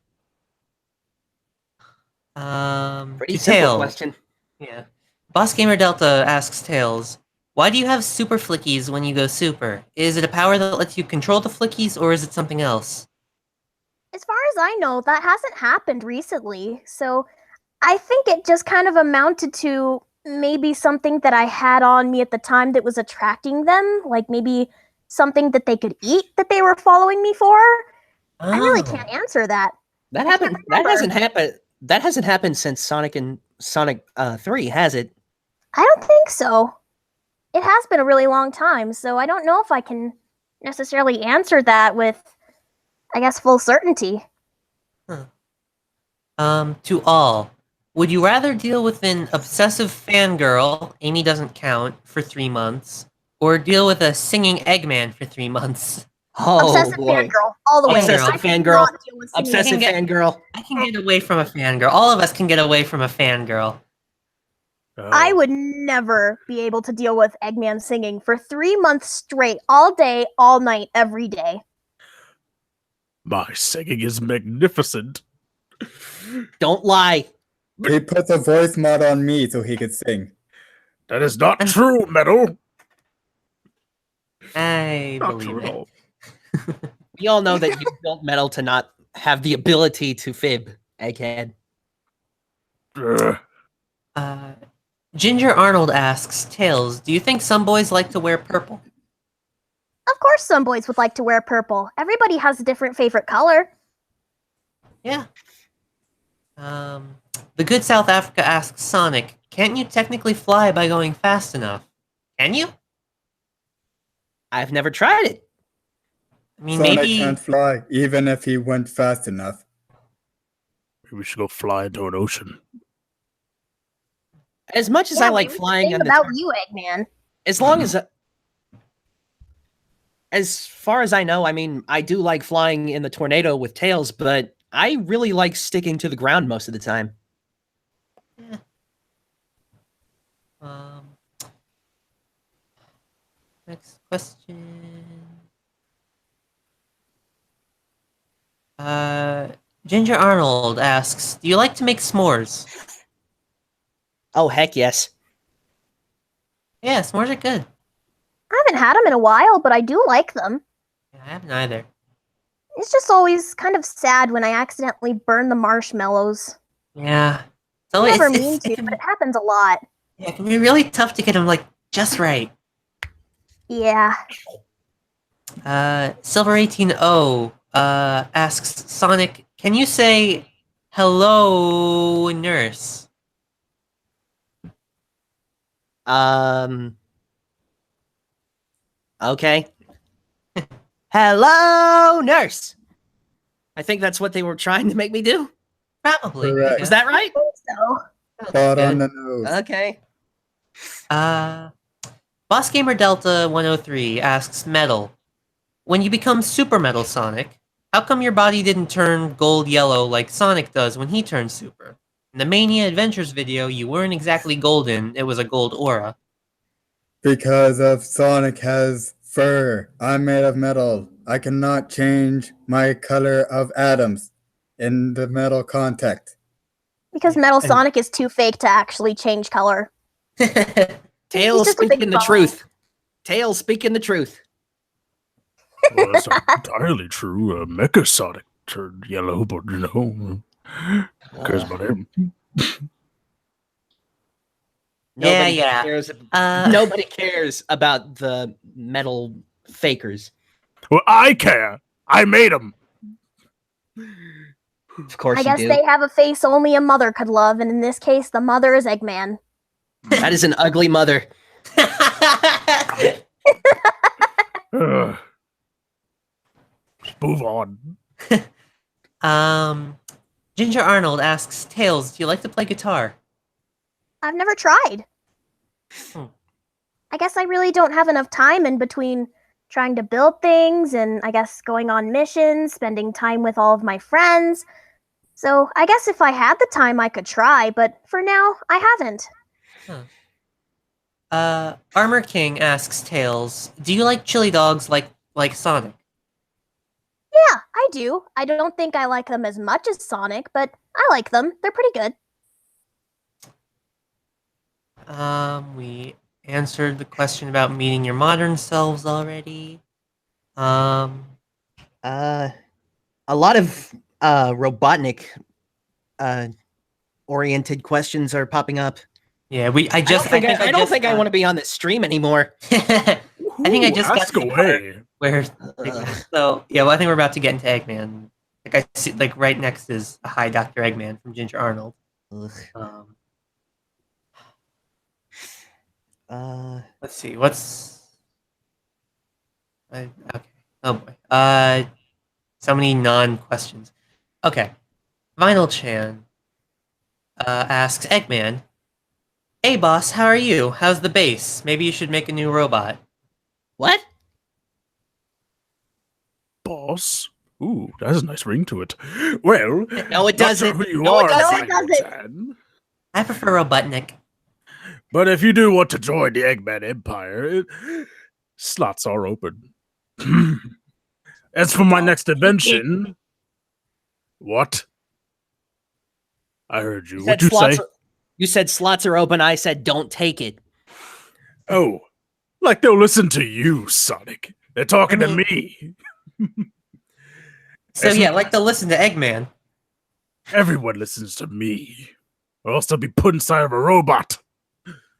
Pretty to simple Tails. question. Yeah. Boss Gamer Delta asks Tails, why do you have super flickies when you go super? Is it a power that lets you control the flickies, or is it something else? As far as I know, that hasn't happened recently. So I think it just kind of amounted to maybe something that I had on me at the time that was attracting them. Like maybe something that they could eat that they were following me for. I really Oh. can't answer that. That I can't happened. That remember. hasn't happened. That hasn't happened since Sonic 3, has it? I don't think so. It has been a really long time, so I don't know if I can necessarily answer that with, I guess, full certainty. To all, would you rather deal with an obsessive fangirl, Amy doesn't count, for 3 months, or deal with a singing Eggman for 3 months? Oh Obsessive boy. fangirl, all the way. Obsessive I cannot fangirl. deal with singing Obsessive Can get- fangirl. I can get away from a fangirl. All of us can get away from a fangirl. I would never be able to deal with Eggman singing for 3 months straight, all day, all night, every day. My singing is magnificent. Don't lie. He put a voice mod on me so he could sing. That is not true, Metal. I Not believe true at it. all. We all know that you built Metal to not have the ability to fib, egghead. Ginger Arnold asks, Tails, do you think some boys like to wear purple? Of course some boys would like to wear purple. Everybody has a different favorite color. Yeah. The Good South Africa asks Sonic, can't you technically fly by going fast enough? Can you? I've never tried it. I mean, Sonic maybe... can't fly, even if he went fast enough. Maybe we should go fly into an ocean. As much as Yeah, I but like here's the flying thing on the about you, Eggman. as long as far as I know, I mean, I do like flying in the tornado with Tails, but I really like sticking to the ground most of the time. Yeah. Next question. Ginger Arnold asks, do you like to make s'mores? Oh, heck yes. Yeah, s'mores are good. I haven't had them in a while, but I do like them. Yeah, I haven't either. It's just always kind of sad when I accidentally burn the marshmallows. Yeah. I So never it's, mean it to, can, but it happens a lot. yeah, it can be really tough to get them, like, just right. Yeah. Silver18O asks Sonic, can you say hello, nurse? Okay. Hello, nurse. I think that's what they were trying to make me do. Probably. Correct. Was that right? I think so. Spot on the nose. Okay. Boss Gamer Delta 103 asks Metal, when you become Super Metal Sonic, how come your body didn't turn gold yellow like Sonic does when he turns super? In the Mania Adventures video, you weren't exactly golden, it was a gold aura. Because of Sonic has fur. I'm made of metal. I cannot change my color of atoms in the metal contact. Because Metal Sonic is too fake to actually change color. Tails just a big speaking the ball. truth. Tails speaking the truth. Well, that's not entirely true. Mecha Sonic turned yellow, but you know, who cares about him? Nobody yeah. cares. Nobody cares about the metal fakers. Well, I care. I made him. Of course I you guess do. they have a face only a mother could love, and in this case, the mother is Eggman. That is an ugly mother. Just move on. Ginger Arnold asks Tails, do you like to play guitar? I've never tried. Hmm. I guess I really don't have enough time in between trying to build things and I guess going on missions, spending time with all of my friends. So I guess if I had the time, I could try, but for now, I haven't. Armor King asks Tails, do you like chili dogs like Sonic? Yeah, I do. I don't think I like them as much as Sonic, but I like them. They're pretty good. We answered the question about meeting your modern selves already. A lot of Robotnik oriented questions are popping up. Yeah, I don't think I want to be on this stream anymore. I think I just got ask to the away. part where so yeah, well, I think we're about to get into Eggman. Like I see, like right next is a hi Dr. Eggman from Ginger Arnold. Let's see, what's okay. Oh boy. So many non-questions. Okay. Vinyl Chan asks Eggman, hey boss, how are you? How's the base? Maybe you should make a new robot. What? Boss? Ooh, that has a nice ring to it. Well, No, it not sure doesn't. who you No, it are, doesn't. No, it Vinyl doesn't. Chan. I prefer Robotnik. But if you do want to join the Eggman Empire, slots are open. As for my next invention, what? I heard you. What'd you say? You said slots are open. I said don't take it. Oh, like they'll listen to you, Sonic. They're talking to me. So It's yeah, not- like to listen to Eggman. Everyone listens to me. Or else they'll be put inside of a robot.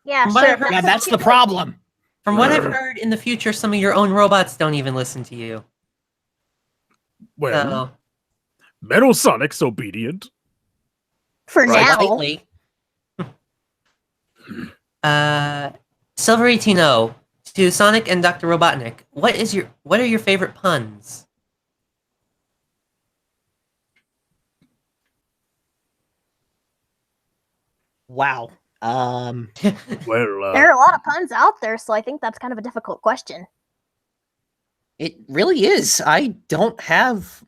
Yeah, From what sure. I've heard- Yeah, that's the problem. From what I've heard, in the future, some of your own robots don't even listen to you. Well, So, Metal Sonic's obedient. For right, now. lately. ZephyrEchidna, to Sonic and Dr. Robotnik, what are your favorite puns? Wow. Well, There are a lot of puns out there, so I think that's kind of a difficult question. It really is. I don't have.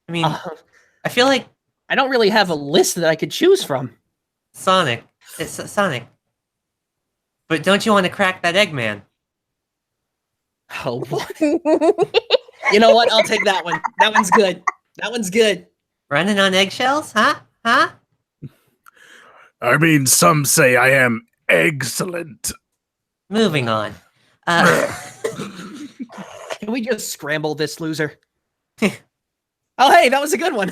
I mean, I feel like I don't really have a list that I could choose from. Sonic. It's Sonic. But don't you want to crack that Eggman? Oh, you know what? I'll take that one. That one's good. That one's good. Running on eggshells? Huh? Huh? I mean, some say I am excellent. Moving on. Can we just scramble this loser? Oh, hey, that was a good one.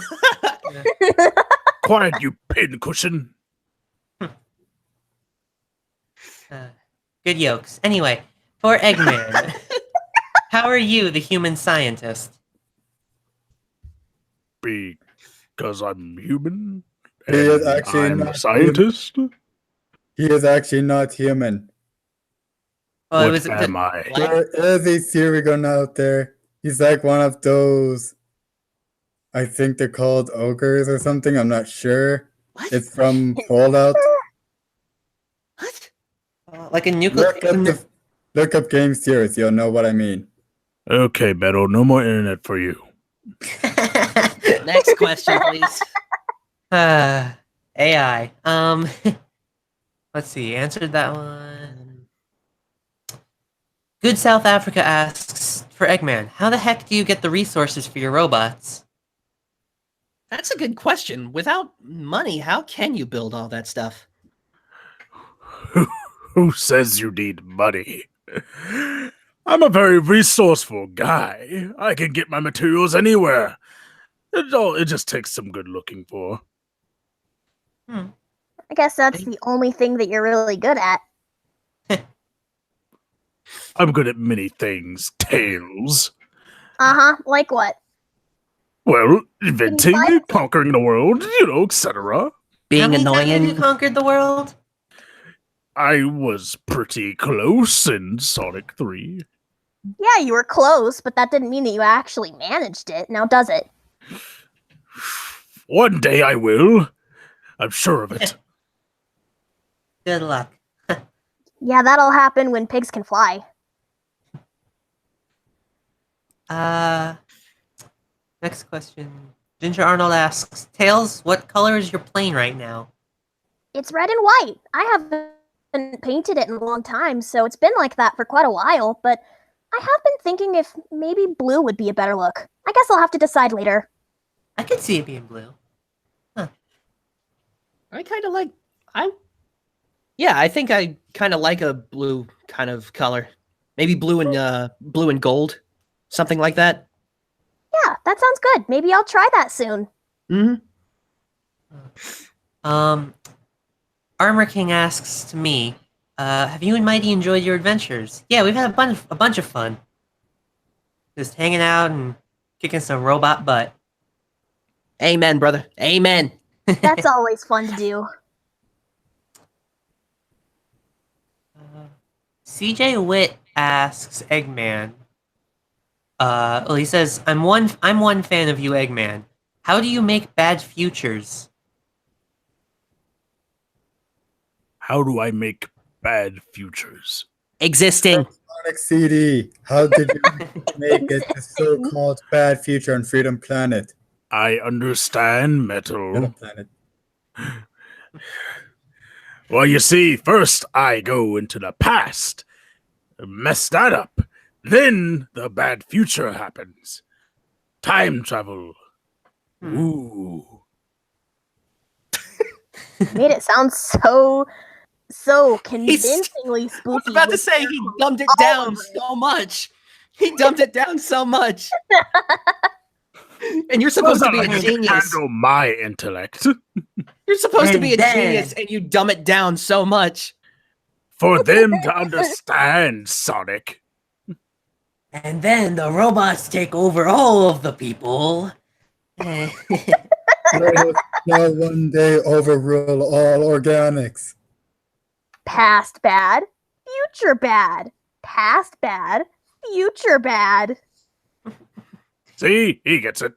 Quiet, you pincushion. Good yokes. Anyway, for Eggman, how are you, the human scientist? Because I'm human. He is and actually I'm not a scientist. He is actually not human. Well, What am I? There is a Sirigan out there. He's like one of those. I think they're called ogres or something. I'm not sure. What? It's from Fallout. What? like a nuclear. Look up game series. You'll know what I mean. Okay, Beto, no more internet for you. Next question, please. AI. Let's see. Answered that one. Good South Africa asks for Eggman. How the heck do you get the resources for your robots? That's a good question. Without money, how can you build all that stuff? Who says you need money? I'm a very resourceful guy. I can get my materials anywhere. It just takes some good looking for. I guess that's the only thing that you're really good at. I'm good at many things, Tails. Like what? Well, inventing, find- conquering the world, etc. How Being many times have you annoying. conquered the world? I was pretty close in Sonic 3. Yeah, you were close, but that didn't mean that you actually managed it. Now does it? One day I will. I'm sure of it. Good luck. Yeah, that'll happen when pigs can fly. Next question. Ginger Arnold asks, Tails, what color is your plane right now? It's red and white. I haven't painted it in a long time, so it's been like that for quite a while, but I have been thinking if maybe blue would be a better look. I guess I'll have to decide later. I could see it being blue. I kind of like. I think I kind of like a blue kind of color. Maybe blue and gold, something like that. Yeah, that sounds good. Maybe I'll try that soon. Armor King asks to me, have you and Mighty enjoyed your adventures? Yeah, we've had a bunch of fun. Just hanging out and kicking some robot butt. Amen, brother. Amen. That's always fun to do. CJ Witt asks Eggman. Well, he says, I'm one fan of you, Eggman. How do you make bad futures? How do I make bad futures? Existing. Sonic CD. How did you make it the so-called bad future on Freedom Planet? I understand, Metal. Freedom Planet. Well, you see, first I go into the past, mess that up. Then the bad future happens. Time travel. Ooh. Made it sound so so convincingly I spooky. was about to with say he dumbed it all down of it. so much. He dumbed it down so much. And you're supposed to be a I can genius. handle my intellect. You're supposed to be a And then- genius, and you dumb it down so much. For them to understand, Sonic. And then the robots take over all of the people. They shall one day overrule all organics. Past bad, future bad. Past bad, future bad. See, he gets it.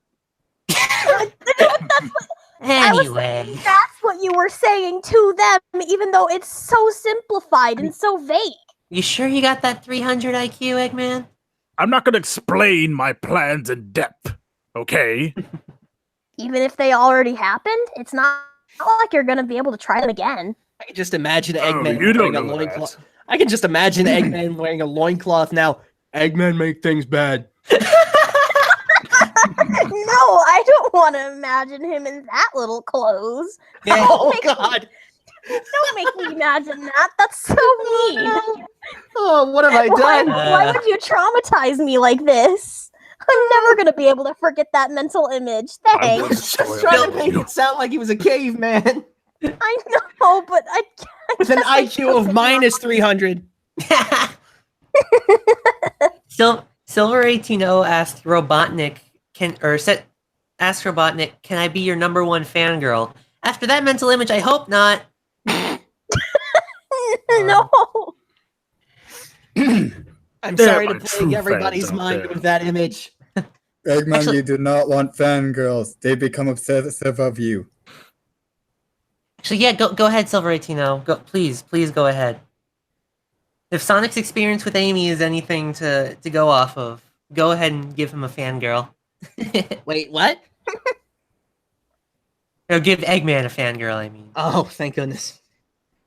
Anyway, That's what you were saying to them, even though it's so simplified and so vague. you sure you got that 300 IQ, Eggman? I'm not going to explain my plans in depth, okay? Even if they already happened, it's not like you're gonna be able to try them again. I can just imagine Oh, Eggman you don't wearing a know loincloth. that. I can just imagine Eggman wearing a loincloth now. Eggman make things bad. No, I don't want to imagine him in that little clothes. Yeah. Oh God! Don't make me imagine that. That's so mean. Oh, what have I Why, done? why would you traumatize me like this? I'm never gonna be able to forget that mental image. I Thanks. wouldn't Just spoil trying to it for make you. it sound like he was a caveman I know, but I with an guess I IQ of don't minus 300. Silver18 asked Robotnik, asked Robotnik, can I be your number one fangirl? After that mental image, I hope not. no. I'm There sorry are to true plague everybody's fans out mind there. with that image. Eggman, Actually- you do not want fangirls. They become obsessive of you. So yeah, go ahead, Silver18. Go, please go ahead. If Sonic's experience with Amy is anything to go off of, go ahead and give him a fangirl. Wait, what? Or give Eggman a fangirl, I mean. Oh, thank goodness.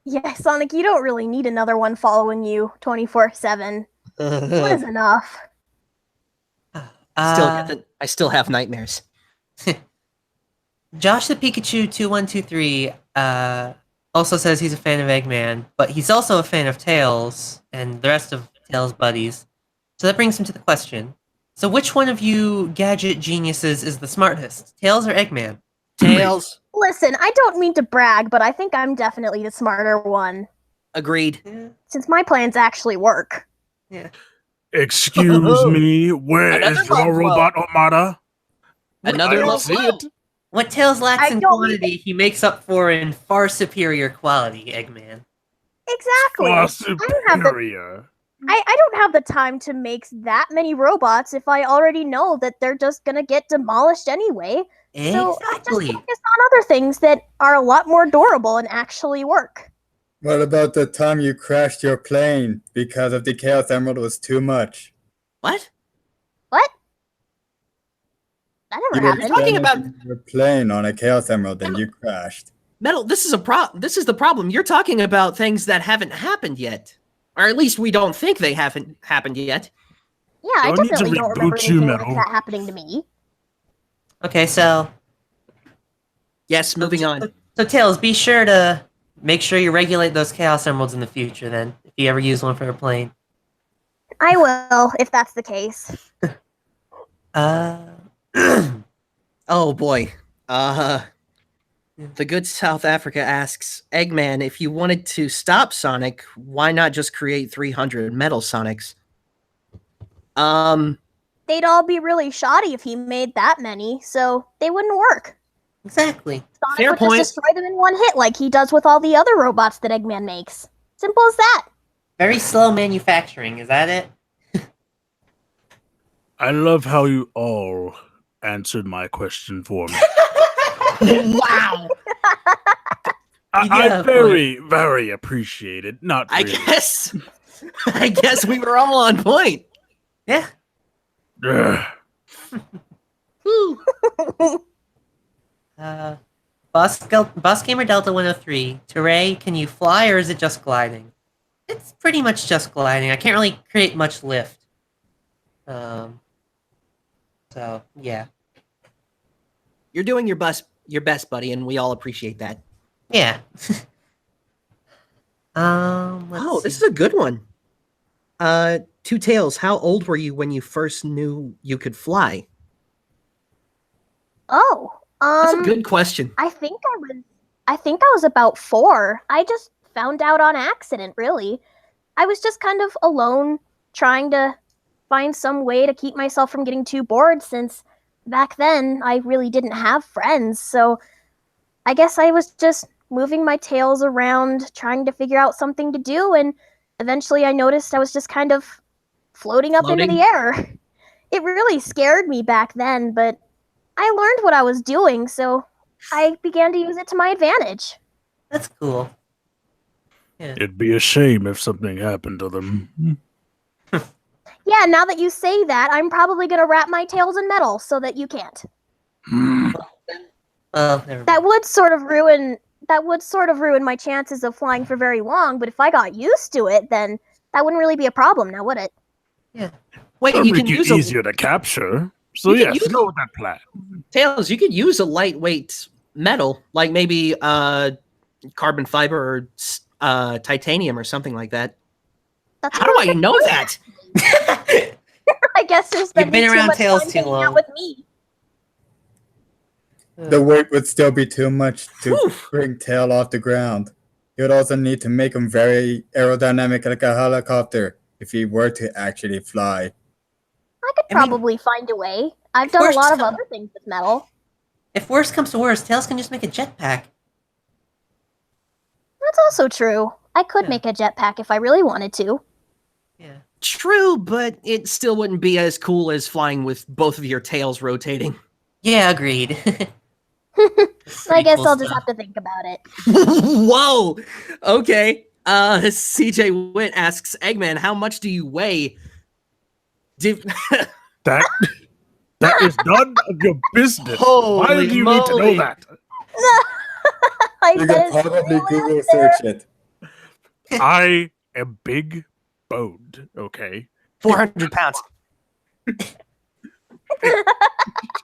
Yeah, Sonic, you don't really need another one following you 24/7. One is enough. I still have nightmares. Josh the Pikachu 2123 also says he's a fan of Eggman, but he's also a fan of Tails and the rest of Tails' buddies. So that brings him to the question. So which one of you gadget geniuses is the smartest? Tails or Eggman? Tails. Listen, I don't mean to brag, but I think I'm definitely the smarter one, Agreed. since my plans actually work. Excuse me, where Another is your love blow. robot armada? Another I don't love see blow. it. What Tails lacks I in don't quantity, he makes up for in far superior quality, Eggman. Exactly. Far I don't have the superior. I don't have the time to make that many robots if I already know that they're just gonna get demolished anyway. So I just Exactly. focus on other things that are a lot more durable and actually work. What about the time you crashed your plane because of the Chaos Emerald was too much? What? What? That You never were happened. talking about- damaging your plane on a Chaos Emerald and you crashed. Metal, this is the problem. You're talking about things that haven't happened yet. Or at least we don't think they haven't happened yet. Yeah, I Do I need to definitely don't remember reboot you, anything like Metal? that happening to me. Okay, so Yes, moving on. So Tails, be sure to make sure you regulate those Chaos Emeralds in the future then, if you ever use one for a plane. I will, if that's the case. Oh boy. The good South Africa asks, Eggman, if you wanted to stop Sonic, why not just create 300 Metal Sonics? They'd all be really shoddy if he made that many, so they wouldn't work. Exactly. Sonic Fair would point. just destroy them in one hit like he does with all the other robots that Eggman makes. Simple as that. Very slow manufacturing, is that it? I love how you all answered my question for me. Wow. You do I have very, very appreciate it. Not I really. guess we were all on point. Yeah. Ugh. Woo. Boss Gamer Delta 103. Teray, can you fly or is it just gliding? It's pretty much just gliding. I can't really create much lift. So yeah. You're doing your best, buddy, and we all appreciate that. Yeah. Let's this see. is a good one. Two Tails, how old were you when you first knew you could fly? Oh, That's a good question. I think I was about 4. I just found out on accident, really. I was just kind of alone, trying to find some way to keep myself from getting too bored since back then I really didn't have friends. So I guess I was just moving my tails around, trying to figure out something to do, and eventually I noticed I was just kind of floating up into Floating? the air. It really scared me back then, but I learned what I was doing, so I began to use it to my advantage. That's cool. Yeah. It'd be a shame if something happened to them. Yeah, now that you say that, I'm probably gonna wrap my tails in metal so that you can't. Well, never mind. That would sort of ruin my chances of flying for very long, but if I got used to it, then that wouldn't really be a problem now, would it? Yeah. Wait, That'd you can make it use easier to capture. So You can yes, use go with that plan. Tails, you could use a lightweight metal, like maybe carbon fiber or titanium or something like that. That's How do I know that? I guess you're spending been too around much tails time too hanging long. out with me. The weight would still be too much to Oof. bring Tail off the ground. You would also need to make him very aerodynamic like a helicopter if he were to actually fly. I could I mean, probably find a way. I've done a worst lot of come- other things with metal. If worse comes to worse, Tails can just make a jetpack. That's also true. I could Yeah. make a jetpack if I really wanted to. Yeah. True, but it still wouldn't be as cool as flying with both of your tails rotating. Yeah, agreed. I guess I'll just have to think about it. Whoa! Okay. CJ Witt asks Eggman, how much do you weigh? That is none of your business. Why Holy do you need to know moly. that? I You bet can it's probably real Google out there. search it. I am big boned, okay? 400 pounds. I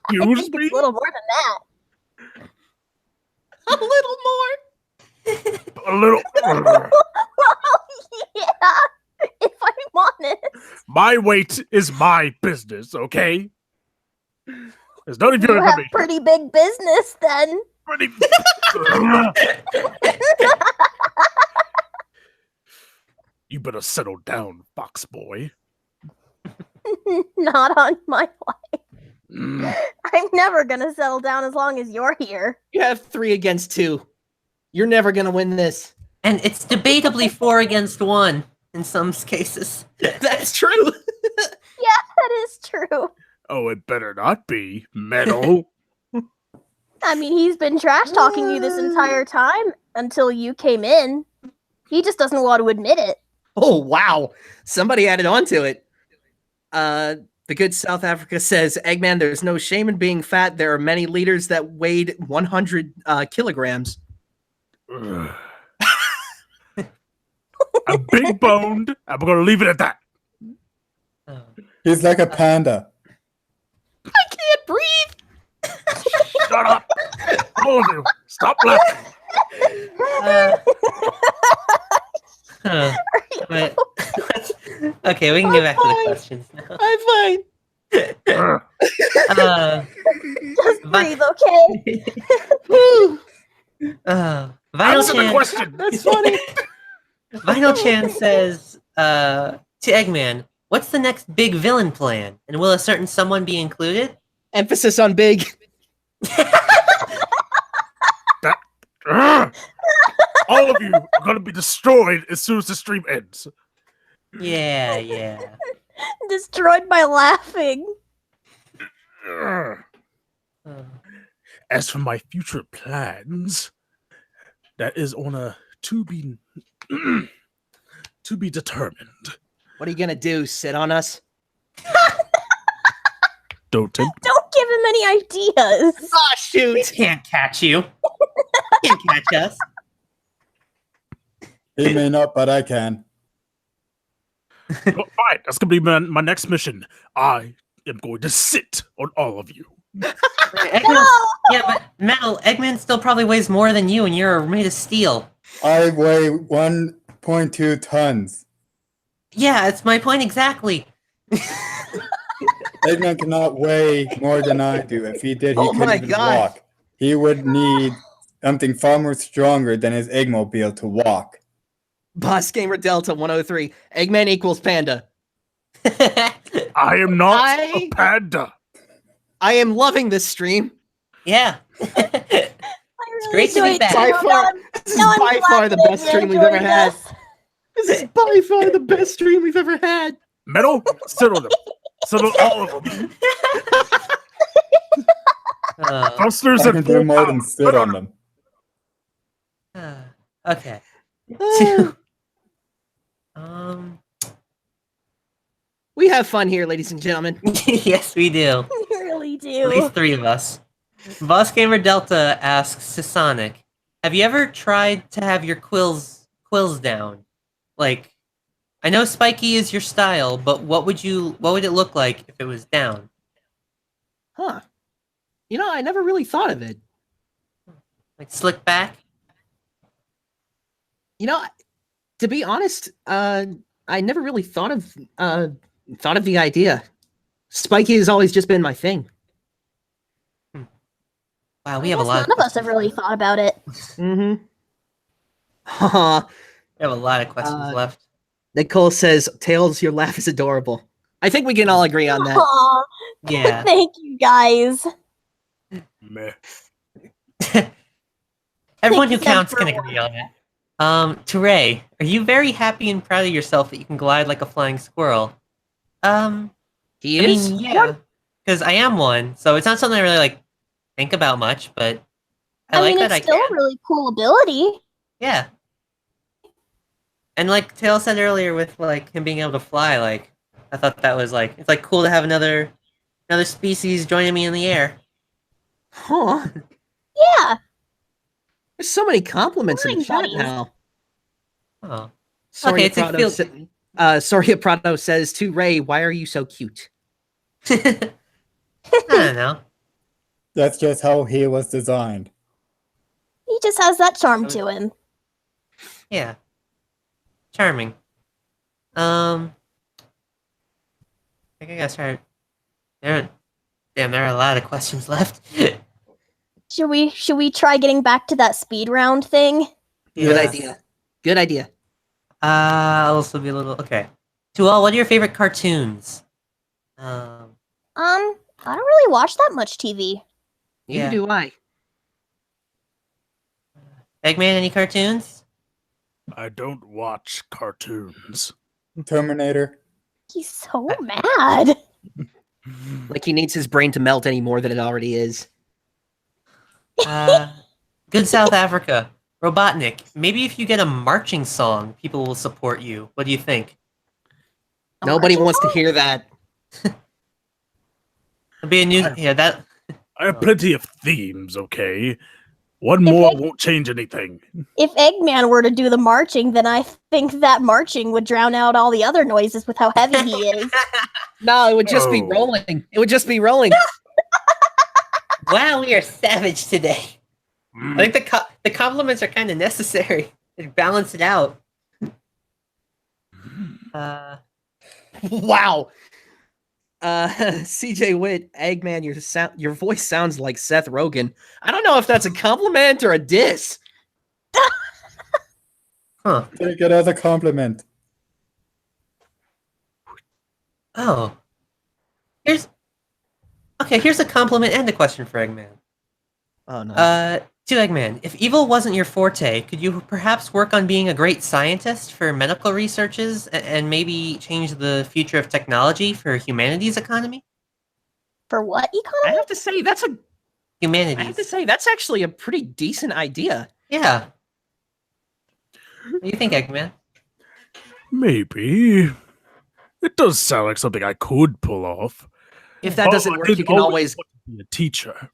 Excuse think me? it's a little more than that. A little more. A little. Yeah, if I'm honest. My weight is my business, okay? There's none of your You have information. pretty big business then. Pretty. You better settle down, fox boy. Not on my life. Mm. I'm never gonna settle down as long as you're here. You have 3 against 2. You're never gonna win this. And it's debatably 4 against 1 in some cases. That's true. Yeah, that is true. Oh, it better not be metal. I mean, he's been trash talking you this entire time until you came in. He just doesn't want to admit it. Oh, wow. Somebody added on to it. The good South Africa says, Eggman, there's no shame in being fat. There are many leaders that weighed 100 kilograms. Ugh. I'm big boned. I'm gonna leave it at that. Oh. He's like a panda. I can't breathe. Shut up. All of you, stop laughing. Huh. But, okay, we can get back to the questions now. I'm fine. Ugh. Just Vi- breathe, okay? Woo. Vinyl Answer the Chan, question. That's funny. Vinyl Chan says to Eggman, what's the next big villain plan? And will a certain someone be included? Emphasis on big. Ugh. All of you are gonna be destroyed as soon as the stream ends. Yeah. Destroyed by laughing. Ugh. Oh. As for my future plans, that is on a to be to be determined. What are you gonna do? Sit on us? Don't tempt. Don't give him any ideas. Oh We shoot! can't catch you. Can't catch us. He may not, but I can. Oh, fine, that's gonna be my next mission. I am going to sit on all of you. Eggman, yeah, but Metal, Eggman still probably weighs more than you, and you're made of steel. I weigh 1.2 tons. Yeah, it's my point exactly. Eggman cannot weigh more than I do. If he did, he Oh couldn't my even God. walk. He would need something far more stronger than his Eggmobile to walk. Boss Gamer Delta 103. Eggman equals panda. I am not I- a panda. I am loving this stream. Yeah. It's great to be back. By far, this is by far the best stream we've ever had. This is by far the best stream we've ever had. Metal, sit on them. Sit on all of them. Thrusters I and can do full more than power. sit on them. Okay. We have fun here, ladies and gentlemen. Yes, we do. We really At do. least 3 of us. Boss Gamer Delta asks to Sonic, have you ever tried to have your quills down? Like, I know spiky is your style, but what would it look like if it was down? Huh. You know, I never really thought of it. Like slick back? You know, to be honest, I never really thought of the idea. Spiky has always just been my thing. Wow, I we have a guess lot. none of us have really thought about it. Mm-hmm. We have a lot of questions left. Nicole says, Tails, your laugh is adorable. I think we can all agree on that. Aw, Yeah. thank you guys. Meh. Everyone who Thank you, counts can Zephyr. agree on that. To Ray, are you very happy and proud of yourself that you can glide like a flying squirrel? He I is? mean, yeah, because I am one, so it's not something I really like think about much, but I like mean, that it's still can. a really cool ability. Yeah. And like Tail said earlier with like him being able to fly, like I thought that was like it's like cool to have another species joining me in the air. Huh. Yeah. There's so many compliments in the Flying chat buddies. now. Oh. Sorry, it's a Prado feel- Sorry, Prado says to Ray, why are you so cute? I don't know. That's just how he was designed. He just has that charm to him. Yeah. Charming. I think I gotta start. There are a lot of questions left. Should we try getting back to that speed round thing? Good Yeah. idea. Good idea. I'll also be a little okay. To all, what are your favorite cartoons? I don't really watch that much TV. Neither Yeah. do I. Eggman, any cartoons? I don't watch cartoons. Terminator. He's so mad. Like he needs his brain to melt any more than it already is. Good South Africa. Robotnik. Maybe if you get a marching song, people will support you. What do you think? A Nobody marching wants to song? hear that. It'll be a new. Yeah, that. I have plenty of themes, okay? One more won't change anything. If Eggman were to do the marching, then I think that marching would drown out all the other noises with how heavy he is. No, it would just be Oh. rolling. It would just be rolling. Wow, we are savage today. I think the compliments are kind of necessary to balance it out. Wow. CJ Witt, Eggman, your voice sounds like Seth Rogen. I don't know if that's a compliment or a diss. Huh. Take it as a compliment. Oh. Here's a compliment and a question for Eggman. Oh no. To Eggman, if evil wasn't your forte, could you perhaps work on being a great scientist for medical researches and maybe change the future of technology for humanity's economy? For what I economy? have to say that's Humanities. actually a pretty decent idea. Yeah. What do you think, Eggman? Maybe. It does sound like something I could pull off. If that doesn't I work, did you can always. want to be a teacher.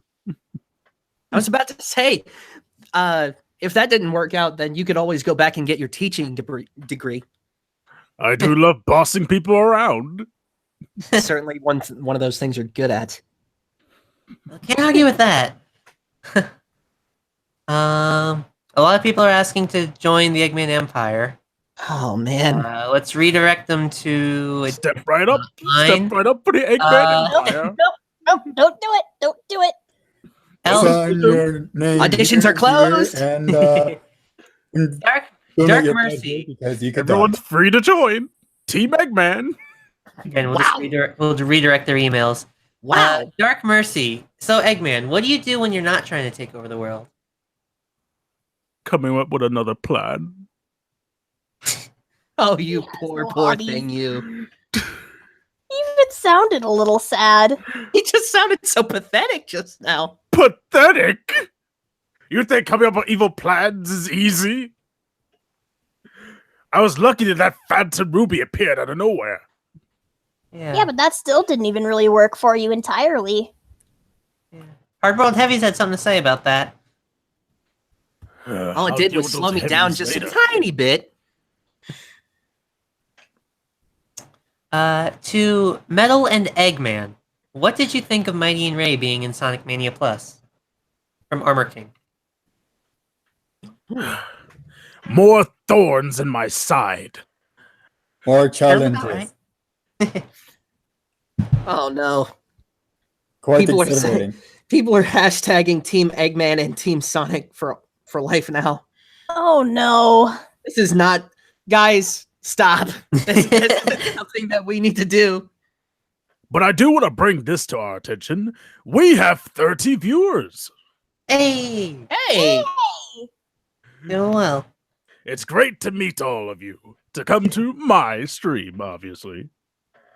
I was about to say, if that didn't work out, then you could always go back and get your teaching degree. I do love bossing people around. Certainly, one of those things you're good at. Can't argue with that. A lot of people are asking to join the Eggman Empire. Oh man. Let's redirect them to a Step right up. line. Step right up for the Eggman Empire. Nope, don't do it. Don't do it. Elf, Sign your name. Auditions are closed. And Dark donate your Mercy. budget because you could Everyone's free to join. Team Eggman. Again, we'll redirect their emails. Wow. Dark Mercy. So, Eggman, what do you do when you're not trying to take over the world? Coming up with another plan. Oh, you Yeah, poor so haughty. thing, you. Even sounded a little sad. He just sounded so pathetic just now. Pathetic? You think coming up with evil plans is easy? I was lucky that Phantom Ruby appeared out of nowhere. Yeah, but that still didn't even really work for you entirely. Hardboiled Heavies had something to say about that. All I'll it did deal was with slow those me down heavies just later. a tiny bit. To Metal and Eggman, what did you think of Mighty and Ray being in Sonic Mania Plus? From Armor King. More thorns in my side. More Sounds about challenges. right. Oh no. Quite People are exhilarating. People are hashtagging Team Eggman and Team Sonic for life now. Oh no. This is not, guys. Stop. This is something that we need to do. But I do want to bring this to our attention. We have 30 viewers. Hey! Hey, Doing well. It's great to meet all of you. To come to my stream, obviously.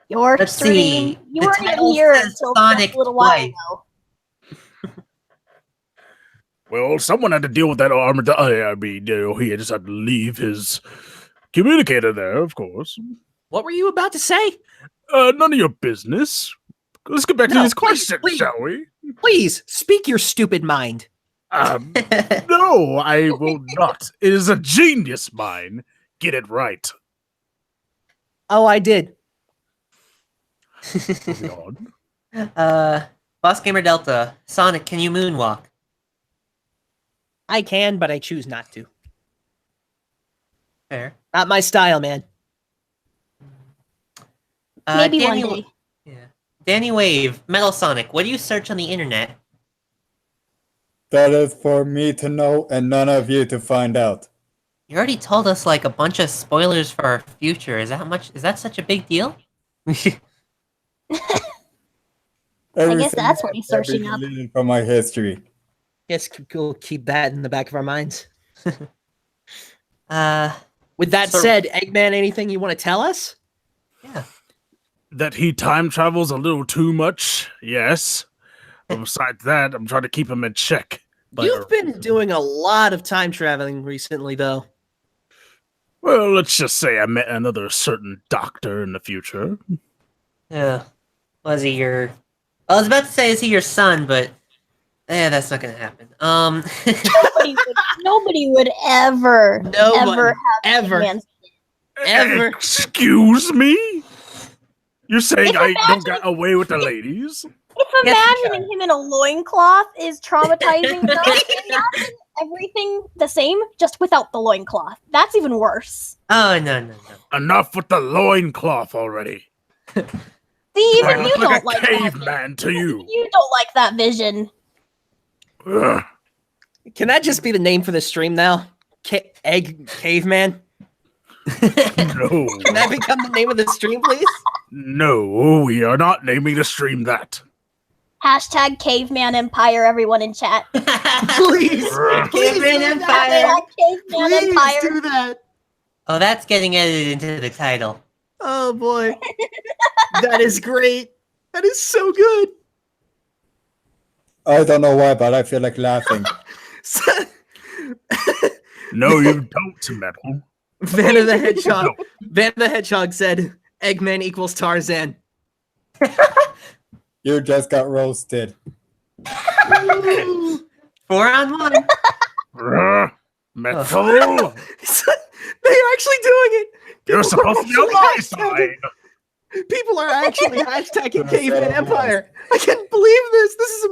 Your Let's stream. see. You The weren't even title here says until Sonic just a little while twice. ago. Well, someone had to deal with that Armadillo. I mean, he just had to leave his communicator there, of course. what were you about to say? None of your business. Let's get back to No, these please, questions, please. shall we? Please speak your stupid mind. No, I will not. It is a genius mine. Get it right. Oh, I did. Moving on. Boss Gamer Delta, Sonic, can you moonwalk? I can, but I choose not to. Fair. Not my style, man. Maybe Danny, one day. Yeah. Danny Wave, Metal Sonic, what do you search on the internet? That is for me to know and none of you to find out. You already told us like a bunch of spoilers for our future. Is that such a big deal? I guess that's what he's searching up. From my history. Guess we'll keep that in the back of our minds. Uh, With that So- said, Eggman, anything you want to tell us? yeah. That he time travels a little too much, yes. But besides that, I'm trying to keep him in check. You've been doing a lot of time traveling recently, though. Well, let's just say I met another certain doctor in the future. Yeah. Was he your... I was about to say, is he your son, but... that's not gonna happen. Nobody would ever, No one, ever have ever. Eggman's- Ever. Excuse me? You're saying If I don't imagine- get away with the ladies? If Yes, imagining him in a loincloth is traumatizing enough, imagine everything the same, just without the loincloth. That's even worse. Oh, no. Enough with the loincloth already. See, even I you look don't like like a that. caveman to you. You don't like that vision. Ugh. Can that just be the name for the stream now? Egg Caveman? No. Can that become the name of the stream, please? No, we are not naming the stream that. Hashtag Caveman Empire, everyone in chat. Please. Ugh. Caveman Empire. Hashtag Caveman Please Empire. do that. Oh, that's getting edited into the title. Oh boy. That is great. That is so good. I don't know why, but I feel like laughing. No, you don't, Metal. Vanna the Hedgehog. Vanna the Hedgehog said Eggman equals Tarzan. You just got roasted. 4-on-1. Ugh. Metal, They're actually doing it. you're People supposed are to be on my actually side. People are actually hashtagging Caveman Empire. I can't believe this. This is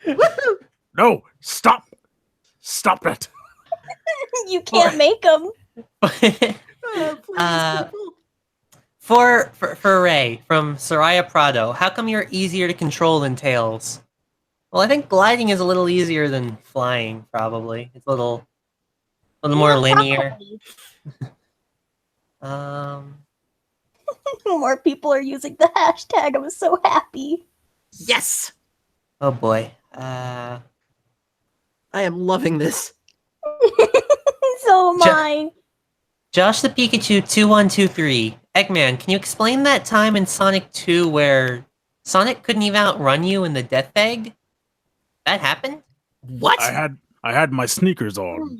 amazing. No, stop. Stop it. You can't make them. Uh, for Ray from Soraya Prado, how come you're easier to control than Tails? Well, I think gliding is a little easier than flying. Probably it's a little more Yeah, linear. probably. More people are using the hashtag. I was so happy. Yes! Oh boy. I am loving this. So am Ja- I. Josh the Pikachu 2123. Eggman, can you explain that time in Sonic 2 where Sonic couldn't even outrun you in the Death Egg? That happened? What? I had my sneakers on.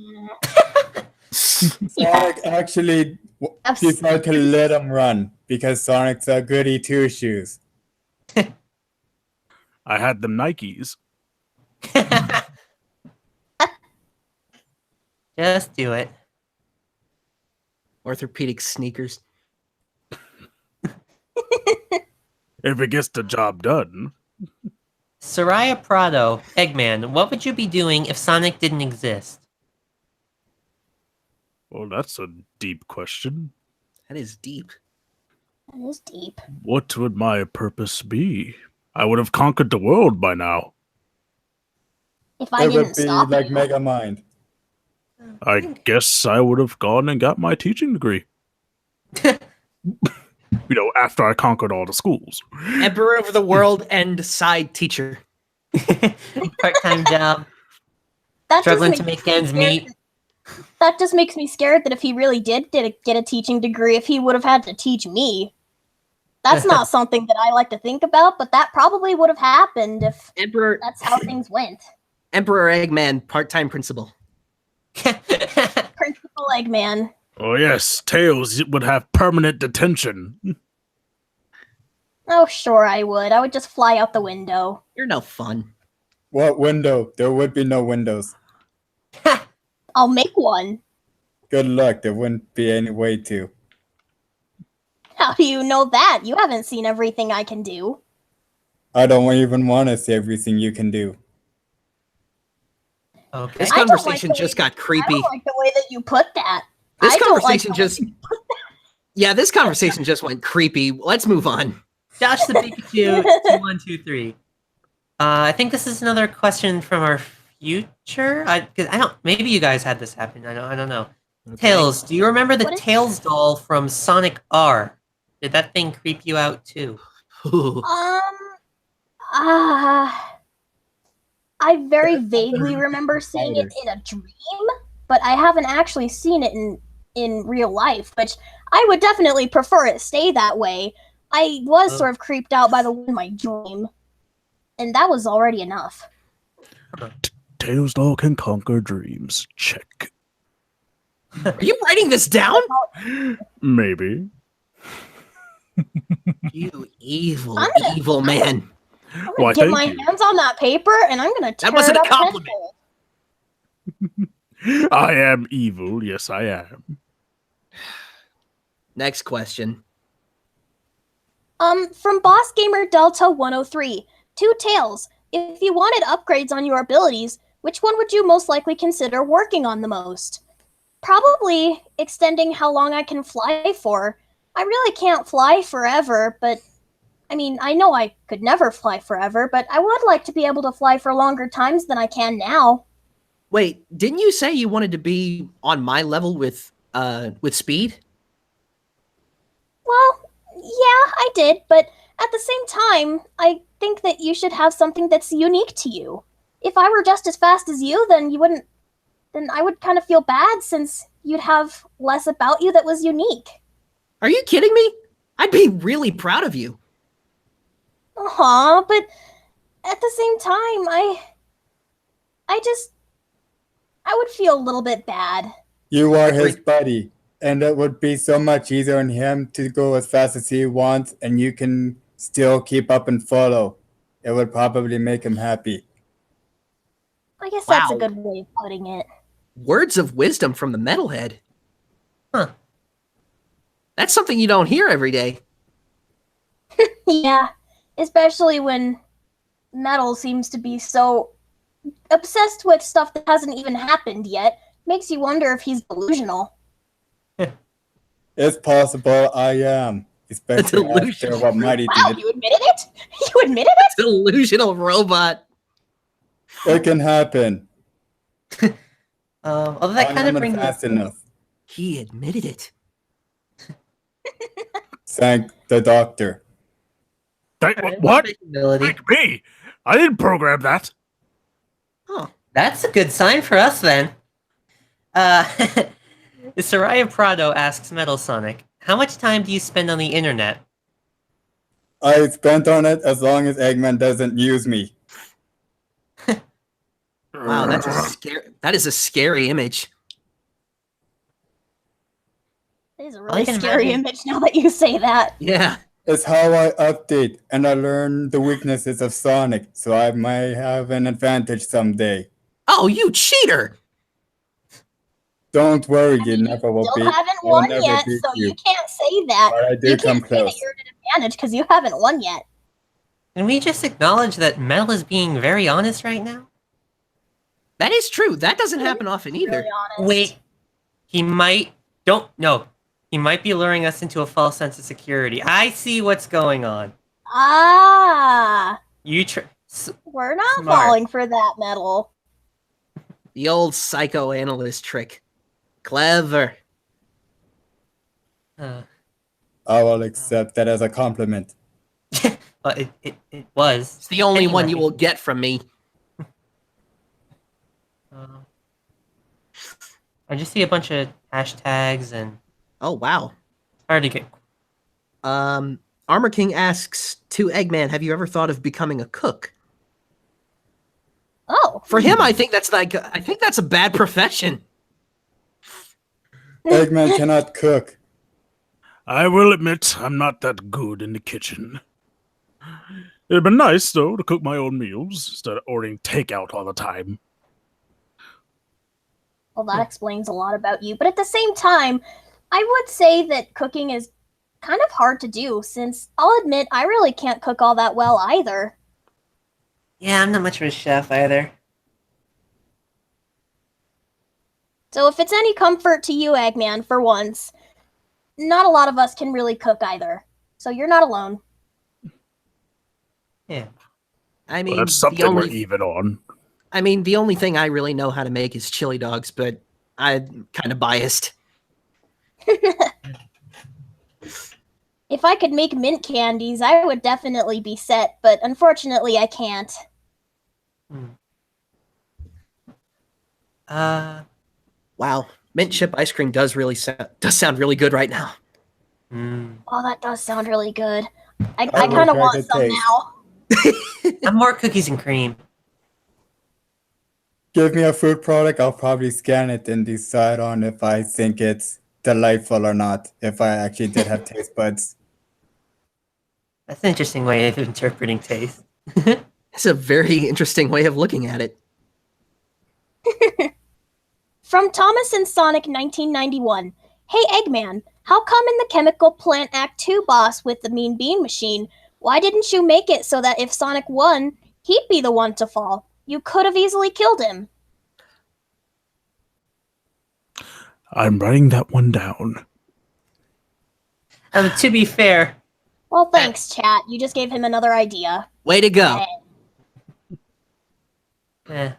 Sonic actually decided to let him run because Sonic's a goody two shoes. I had them Nikes. Just do it. Orthopedic sneakers. If it gets the job done. Soraya Prado, Eggman, what would you be doing if Sonic didn't exist? Well, that's a deep question. That is deep. That is deep. What would my purpose be? I would have conquered the world by now. If I It didn't would be stop like you. Megamind. I guess I would have gone and got my teaching degree. After I conquered all the schools. Emperor of the world and side teacher. Part-time job, That just struggling to makes make me ends scared meet. That just makes me scared that if he really did get a teaching degree, if he would have had to teach me. That's not something that I like to think about, but that probably would have happened if Emperor that's how things went. Emperor Eggman, part-time principal. Principal Eggman. Oh yes, Tails would have permanent detention. Oh, sure I would. I would just fly out the window. You're no fun. What window? There would be no windows. I'll make one. Good luck. There wouldn't be any way to. How do you know that? You haven't seen everything I can do. I don't even want to see everything you can do. Okay. This I don't like conversation the way just got I creepy. don't like the way that you put that. This I don't like conversation the way just Yeah, this conversation just went creepy. Let's move on. Josh the Pikachu 2123. I think this is another question from our future. Because I don't. Maybe you guys had this happen. I don't know. Okay. Tails, do you remember the What is- Tails doll from Sonic R? Did that thing creep you out too? I very vaguely remember seeing it in a dream, but I haven't actually seen it in real life, which I would definitely prefer it stay that way. I was Oh. sort of creeped out by the one in my dream, and that was already enough. Tails doll can conquer dreams. Check. Are you writing this down? Maybe. You evil, I'm gonna- evil man. I'm gonna Why, get thank my you. hands on that paper, and I'm gonna tear wasn't it a up compliment. tenfold. I am evil. Yes, I am. Next question. From Boss Gamer Delta 103, to Tails. If you wanted upgrades on your abilities, which one would you most likely consider working on the most? Probably extending how long I can fly for. I really can't fly forever, but I mean, I know I could never fly forever, but I would like to be able to fly for longer times than I can now. Wait, didn't you say you wanted to be on my level with speed? Well, yeah, I did, but at the same time, I think that you should have something that's unique to you. If I were just as fast as you, then I would kind of feel bad since you'd have less about you that was unique. Are you kidding me? I'd be really proud of you. But at the same time, I would feel a little bit bad. You are his buddy, and it would be so much easier on him to go as fast as he wants, and you can still keep up and follow. It would probably make him happy. I guess that's a Wow. good way of putting it. Words of wisdom from the metalhead. Huh. That's something you don't hear every day. Yeah, especially when Metal seems to be so obsessed with stuff that hasn't even happened yet. Makes you wonder if he's delusional. It's possible I am. Especially delusion. after what Mighty Wow, did. you admitted it? You admitted it? Delusional robot. It can happen. Although that kind of I'm brings fast enough. He admitted it. Thank the doctor. What? ability. Thank me. I didn't program that. Huh. That's a good sign for us then. Soraya Prado asks Metal Sonic, how much time do you spend on the internet? I spent on it as long as Eggman doesn't use me. Wow, that's a scary. That is a scary image. It is a I really can scary imagine. image now that you say that. Yeah. It's how I update and I learn the weaknesses of Sonic, so I might have an advantage someday. Oh, you cheater! Don't worry, you never will Still beat. haven't I'll won never yet, beat so you. you can't say that. But I do You come can't say that close. you're at an advantage because you haven't won yet. Can we just acknowledge that Metal is being very honest right now? That is true. That doesn't happen often either. Really honest. Wait, he might... Don't... No. He might be luring us into a false sense of security. I see what's going on. Ah, You we're not Smart. falling for that medal. The old psychoanalyst trick. Clever. I will accept that as a compliment. but it was. It's the only one you Anyway. will get from me. I just see a bunch of hashtags and Oh, wow. hard to get. Armor King asks, to Eggman, have you ever thought of becoming a cook? Oh, For him, I think that's a bad profession. Eggman cannot cook. I will admit I'm not that good in the kitchen. It'd been nice, though, to cook my own meals instead of ordering takeout all the time. well, that explains a lot about you. But at the same time, I would say that cooking is kind of hard to do, since I'll admit I really can't cook all that well either. Yeah, I'm not much of a chef either. So if it's any comfort to you, Eggman, for once, not a lot of us can really cook either. So you're not alone. Yeah. I Well, mean, that's something the we're only, even on. I mean, the only thing I really know how to make is chili dogs, but I'm kind of biased. If I could make mint candies, I would definitely be set, but unfortunately I can't. Wow, mint chip ice cream does sound really good right now. Oh, that does sound really good. I will kind of try want to some taste. now. I'm more cookies and cream. Give me a food product, I'll probably scan it and decide on if I think it's delightful or not, if I actually did have taste buds. That's an interesting way of interpreting taste. It's a very interesting way of looking at it. From Thomas and Sonic 1991. Hey Eggman, how come in the Chemical Plant Act 2 boss with the Mean Bean Machine, why didn't you make it so that if Sonic won, he'd be the one to fall? You could have easily killed him. I'm writing that one down. To be fair, Well, thanks, chat. You just gave him another idea. Way to go. eh.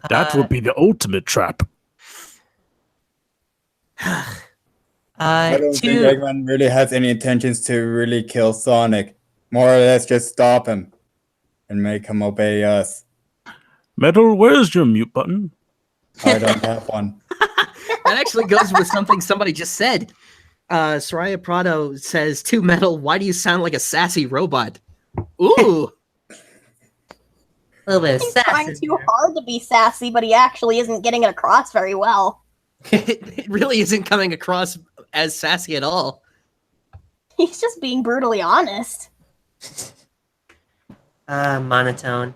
That would be the ultimate trap. I don't think Two. Eggman really has any intentions to really kill Sonic. More or less just stop him and make him obey us. Metal, where's your mute button? I don't have one. That actually goes with something somebody just said. Soraya Prado says, to Metal, why do you sound like a sassy robot? Ooh. A little bit of He's sass trying in too there. hard to be sassy, but he actually isn't getting it across very well. It really isn't coming across as sassy at all. He's just being brutally honest. Monotone.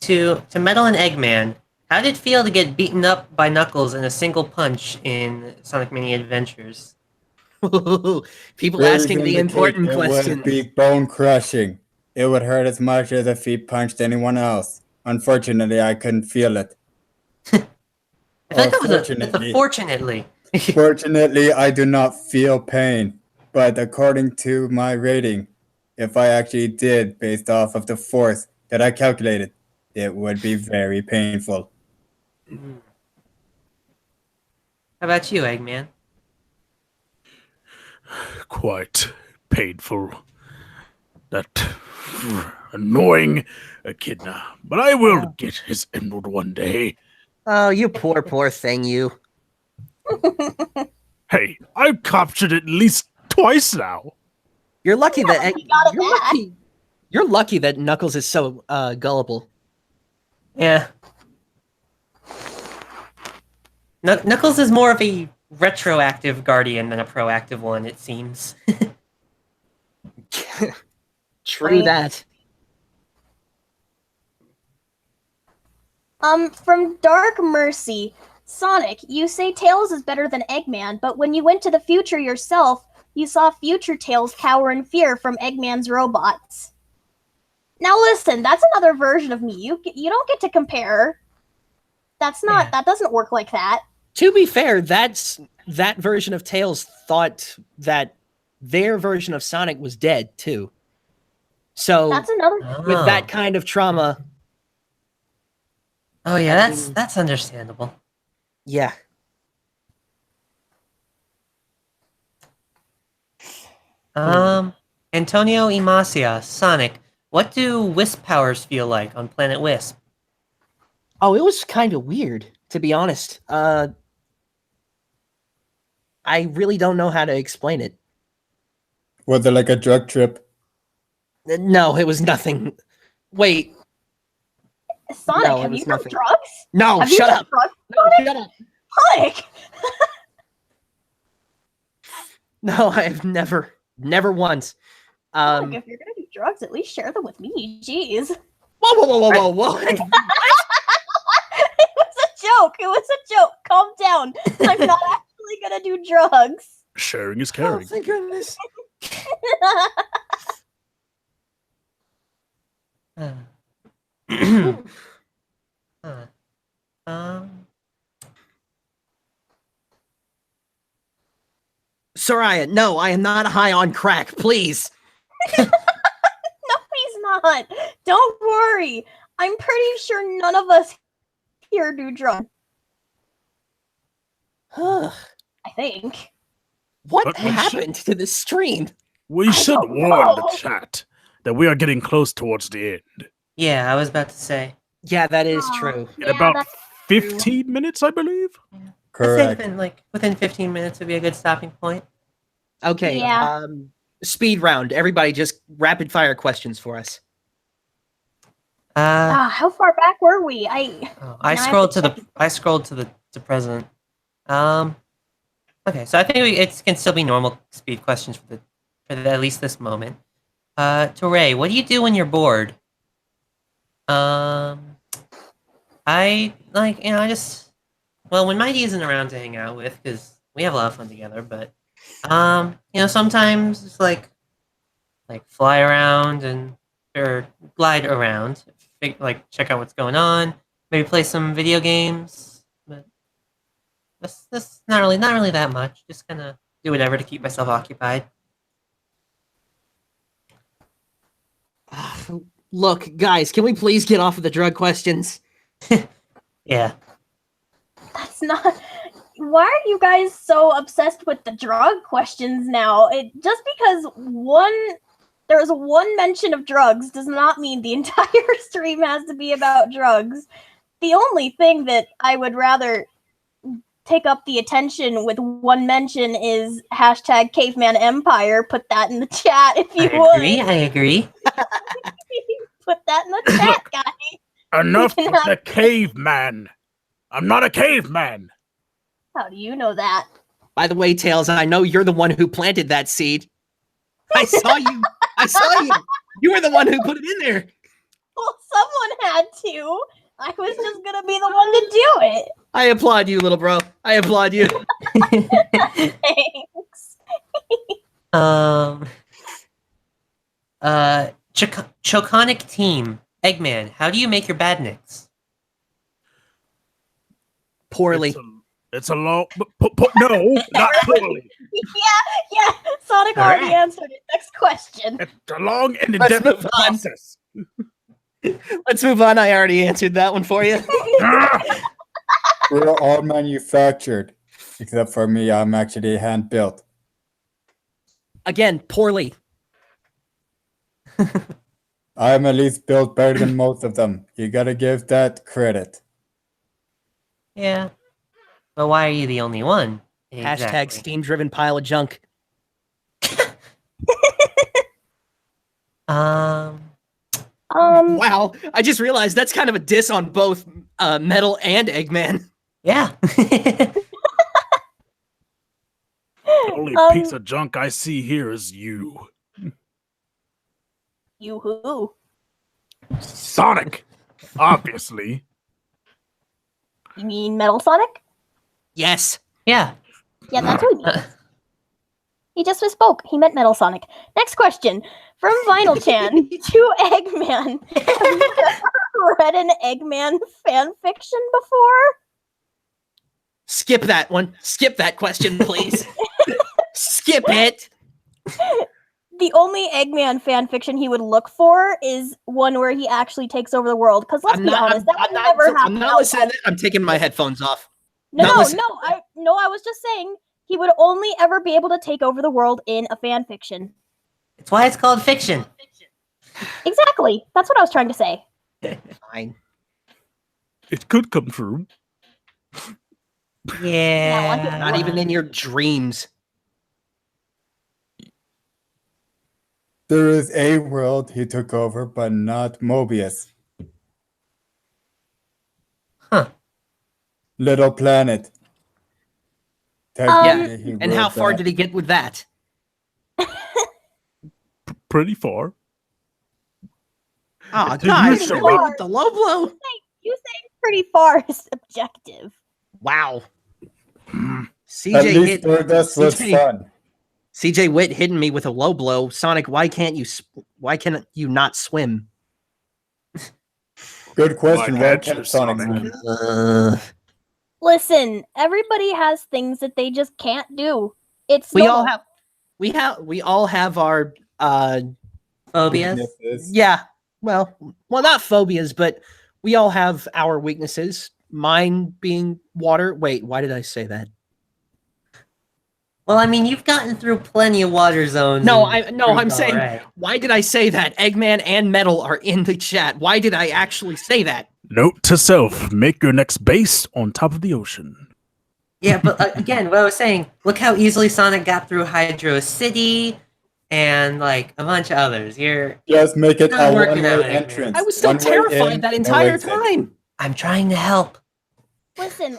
To Metal and Eggman, how did it feel to get beaten up by Knuckles in a single punch in Sonic Mania Adventures? People asking the important It question. would be bone crushing. It would hurt as much as if he punched anyone else. Unfortunately, I couldn't feel it. I feel like that's a Fortunately. fortunately. Fortunately, I do not feel pain, but according to my rating, if I actually did based off of the force that I calculated, it would be very painful. How about you, Eggman? Quite painful. That annoying Echidna. But I will get his emerald one day. Oh, you poor thing, you. Hey, I've captured it at least twice now. You're lucky that we got it back. You're lucky that Knuckles is so gullible. Yeah. Knuckles is more of a retroactive guardian than a proactive one, it seems. True that. From Dark Mercy, Sonic, you say Tails is better than Eggman, but when you went to the future yourself, you saw future Tails cower in fear from Eggman's robots. Now listen, that's another version of me. You don't get to compare. That doesn't work like that. To be fair, that version of Tails thought that their version of Sonic was dead too. So That's another with that kind of trauma. Oh yeah, that's understandable. Yeah. Antonio Imacia, Sonic, what do Wisp powers feel like on Planet Wisp? Oh, it was kind of weird, to be honest. I really don't know how to explain it. Was it like a drug trip? No, it was nothing. Wait. Sonic, No, it have was you done nothing. drugs? No, Have you shut done up. drugs? No, shut up. Sonic! No, I've never once. Sonic, if you're gonna do drugs, at least share them with me. Jeez. Whoa. It was a joke. It was a joke. Calm down. I'm not actually gonna do drugs. Sharing is Oh, caring. thank goodness. Soraya, no, I am not high on crack, please. No, he's not. Don't worry. I'm pretty sure none of us here do drugs. What I think. But we happened to the stream? We should don't warn know. the chat that we are getting close towards the end. Yeah, I was about to say. Yeah, that is Aw. true. In Yeah, about that's true. 15 minutes, I believe. I'd say Correct. within 15 minutes would be a good stopping point. Okay. Yeah. Speed round. Everybody, just rapid fire questions for us. How far back were we? I Now I have scrolled to to check. the present. Okay, so I think it can still be normal speed questions for at least this moment. To Ray, what do you do when you're bored? I when Mighty isn't around to hang out with, because we have a lot of fun together, but sometimes it's like fly around or glide around, like check out what's going on, maybe play some video games, but that's not really that much. Just kind of do whatever to keep myself occupied. Look, guys, can we please get off of the drug questions? Yeah. That's not. Why are you guys so obsessed with the drug questions now? Just because there was one mention of drugs does not mean the entire stream has to be about drugs. The only thing that I would rather take up the attention with one mention is hashtag Caveman Empire. Put that in the chat if you would. I agree. Put that in the chat, guys. Enough We can with the caveman. I'm not a caveman. How do you know that? By the way, Tails, I know you're the one who planted that seed. I saw you. I saw you. You were the one who put it in there. Well, someone had to. I was just gonna be the one to do it. I applaud you, little bro. I applaud you. Thanks. Choconic team. Eggman, how do you make your badniks? Poorly. It's a long. No, not poorly. Yeah, Sonic already Correct. answered it. Next question. It's a long and Let's in-depth move on. process. Let's move on. I already answered that one for you. We're all manufactured, except for me. I'm actually hand built. Again, poorly. I'm at least built better than most of them. You gotta give that credit. Yeah. But why are you the only one? Hashtag steam-driven pile of junk. Um, Wow, I just realized that's kind of a diss on both Metal and Eggman. Yeah. The only piece of junk I see here is you. you who? Sonic. Obviously. You mean Metal Sonic? Yes. Yeah. Yeah, that's what he means. He just misspoke. He meant Metal Sonic. Next question. From Vinyl Chan to Eggman. Have you ever read an Eggman fan fiction before? Skip that one. Skip that question, please. Skip it. The only Eggman fan fiction he would look for is one where he actually takes over the world. Because let's be honest, that would never happen. I'm not listening. I'm taking my headphones off. No, not listen- I was just saying he would only ever be able to take over the world in a fan fiction. It's why it's called fiction. Exactly. That's what I was trying to say. Fine. It could come true. Yeah. Not even in your dreams. There is a world he took over, but not Mobius. Huh. Little Planet. Yeah, and how far did he get with that? Pretty far. Oh, Did guys, you show wait up? with the low blow. You saying pretty far is subjective. Wow. At CJ least hit. Stardust was CJ fun. CJ Witt hitting me with a low blow. Sonic, why can't you not swim? Good question. Why can't you, can't Sonic Sonic? swim? Listen, everybody has things that they just can't do. It's We all normal. have our Phobias. Weaknesses. yeah, well, not phobias, but we all have our weaknesses. Mine being water. Wait, why did I say that? Well, I mean, you've gotten through plenty of water zones. No, and I'm proved saying, alright. why did I say that? Eggman and Metal are in the chat. Why did I actually say that? Note to self: make your next base on top of the ocean. Yeah, but again, what I was saying, look how easily Sonic got through Hydro City and like a bunch of others. Just make it Not a working out, one-way Eggman. entrance. I was still One way terrified in, that no entire exit. time. I'm trying to help. Listen.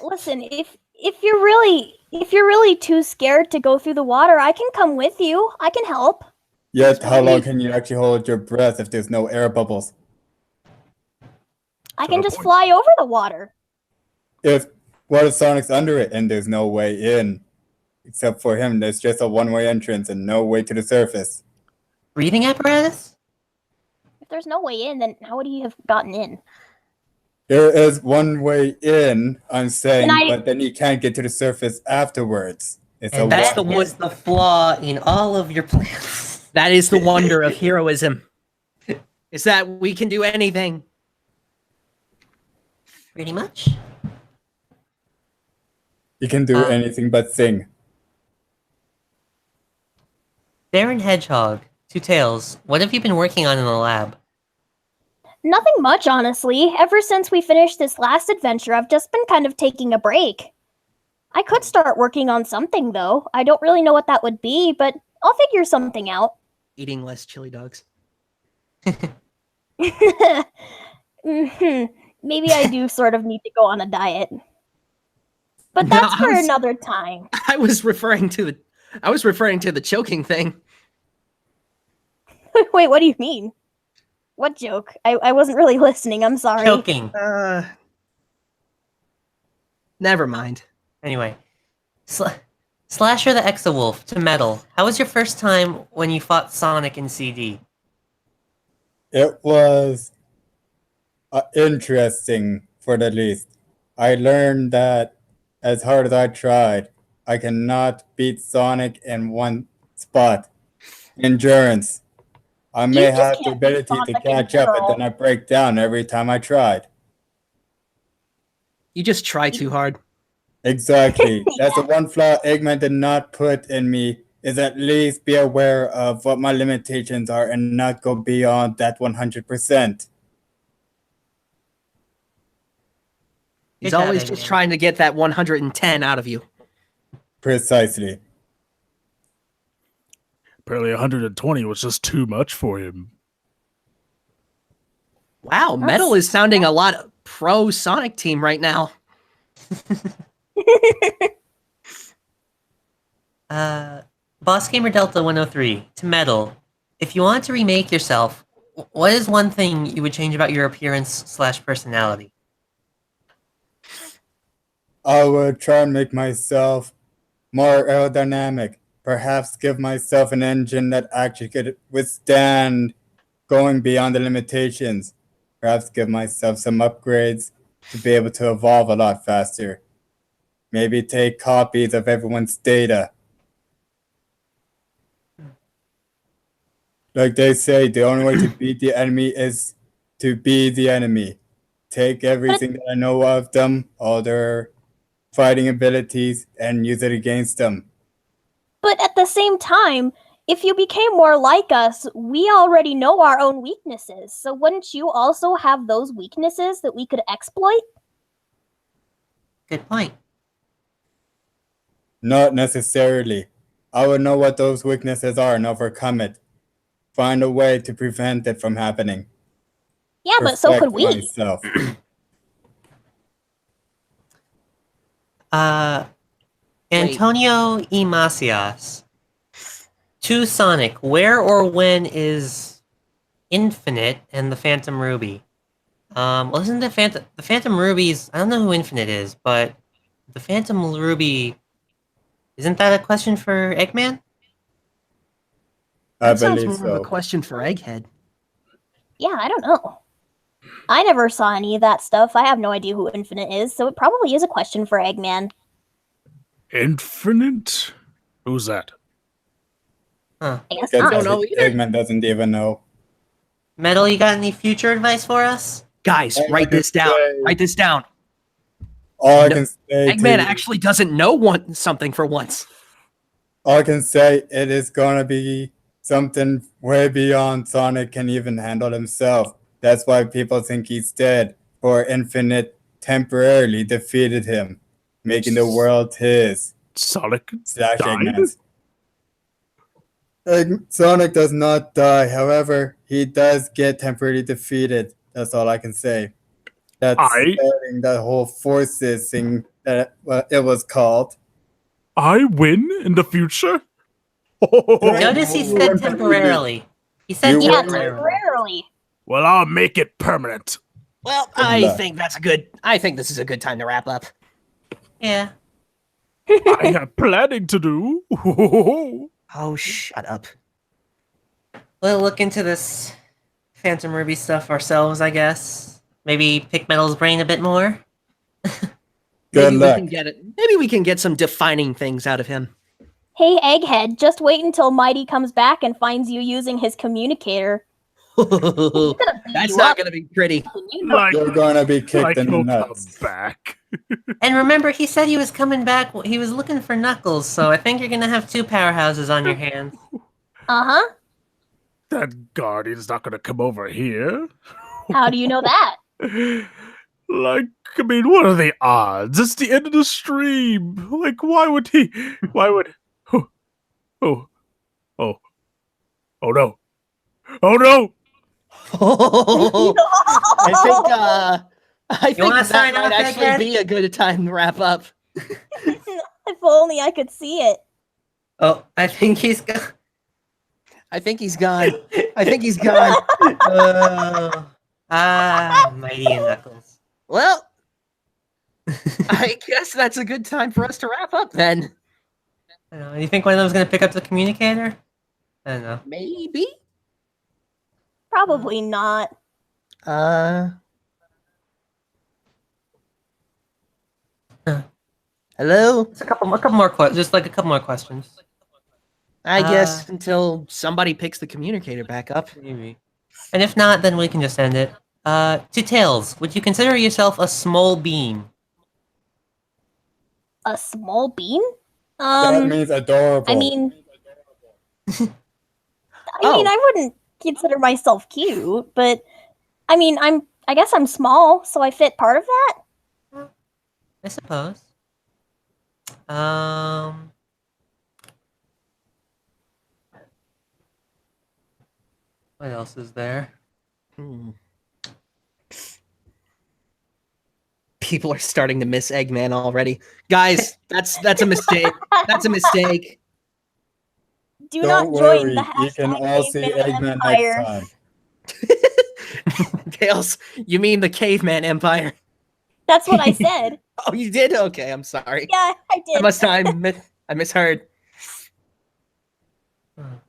If you're really too scared to go through the water, I can come with you. I can help. Yet, how long can you actually hold your breath if there's no air bubbles? I To can the just point. fly over the water. What if Sonic's under it and there's no way in? Except for him, there's just a one-way entrance and no way to the surface. Breathing apparatus? If there's no way in, then how would he have gotten in? There is one way in, I'm saying, And but then you can't get to the surface afterwards. It's And a that the walkway. is the flaw in all of your plans. That is the wonder of heroism. Is that we can do anything. Pretty much. You can do anything but sing. Baron Hedgehog, Two Tails, what have you been working on in the lab? Nothing much, honestly. Ever since we finished this last adventure, I've just been kind of taking a break. I could start working on something, though. I don't really know what that would be, but I'll figure something out. Eating less chili dogs. Maybe I do sort of need to go on a diet. But No, that's I for was- another time. I was referring to the choking thing. Wait, what do you mean? What joke? I wasn't really listening, I'm sorry. Choking. Never mind. Anyway. Slasher the Exawolf to Metal. How was your first time when you fought Sonic in CD? It was interesting, for the least. I learned that as hard as I tried, I cannot beat Sonic in one spot. Endurance. I may just have the can't beat ability to Sonic in catch up, but general. then I break down every time I tried. You just try too hard. Exactly. That's the one flaw Eggman did not put in me, is at least be aware of what my limitations are and not go beyond that 100%. He's Good job, always just Eggman. trying to get that 110 out of you. Precisely. Apparently 120 was just too much for him. Wow, Metal is sounding a lot pro Sonic team right now. Boss Gamer Delta 103 to Metal. If you want to remake yourself, what is one thing you would change about your appearance/personality? I would try and make myself more aerodynamic. Perhaps give myself an engine that actually could withstand going beyond the limitations. Perhaps give myself some upgrades to be able to evolve a lot faster. Maybe take copies of everyone's data. Like they say, the only way to beat the enemy is to be the enemy. Take everything that I know of them, all their fighting abilities, and use it against them. But at the same time, if you became more like us, we already know our own weaknesses. So wouldn't you also have those weaknesses that we could exploit? Good point. Not necessarily. I would know what those weaknesses are and overcome it. Find a way to prevent it from happening. Yeah, but so could we. Myself. Antonio E. Macias. To Sonic, where or when is Infinite and the Phantom Ruby? Well, isn't the Phantom Ruby's... I don't know who Infinite is, but the Phantom Ruby... Isn't that a question for Eggman? I That sounds believe more of a so. question for Egghead. Yeah, I don't know. I never saw any of that stuff. I have no idea who Infinite is, so it probably is a question for Eggman. Infinite? Who's that? Huh. I guess Guess not. don't know either. Eggman doesn't even know. Metal, you got any future advice for us? Guys, All I write can this down. say- Write this down. All I No, can say Eggman to you, actually doesn't know something for once. all I can say, it is gonna be something way beyond Sonic can even handle himself. That's why people think he's dead. For Infinite temporarily defeated him, making the world his. Sonic Slash died? Eggman's. Sonic does not die. However, he does get temporarily defeated. That's all I can say. That's starting that whole forces thing that it was called. I win in the future? Notice he said temporarily. He said You Yeah, win. temporarily. Well, I'll make it permanent. Well, Good I luck. think this is a good time to wrap up. Yeah. I am planning to do. Oh, shut up. We'll look into this Phantom Ruby stuff ourselves, I guess. Maybe pick Metal's brain a bit more. Good Maybe luck. Maybe we can get some defining things out of him. Hey, Egghead, just wait until Mighty comes back and finds you using his communicator. He's gonna beat That's you not up, going to be pretty. and you know Like, You're gonna be kicked like in the he'll come nuts. back. And remember, he said he was coming back. He was looking for Knuckles, so I think you're gonna have two powerhouses on your hands. Uh-huh. That guardian's not gonna come over here. How do you know that? Like, I mean, what are the odds? It's the end of the stream. Like, why would he? Why would? Oh, oh, oh, oh no! Oh no! I think wanna that sign might off, actually Egghead? be a good time to wrap up. If only I could see it. Oh, I think he's gone. I think he's gone. I think he's gone. Mighty and Knuckles. Well, I guess that's a good time for us to wrap up then. I don't know. You think one of them's gonna pick up the communicator? I don't know. Maybe. Probably not. Hello? Just a couple more questions. Just like a couple more questions. I guess until somebody picks the communicator back up. Maybe. And if not, then we can just end it. To Tails, would you consider yourself a small being? A small bean? That means adorable. I mean, Oh. I wouldn't consider myself cute, but I mean, I guess I'm small, so I fit part of that. I suppose. What else is there? People are starting to miss Eggman already. Guys, that's a mistake. That's a mistake. Do Don't not join worry, the you can hashtag all see Caveman Eggman Empire. next time. Tails, you mean the Caveman Empire? That's what I said. Oh, you did? Okay, I'm sorry. Yeah, I did. I misheard.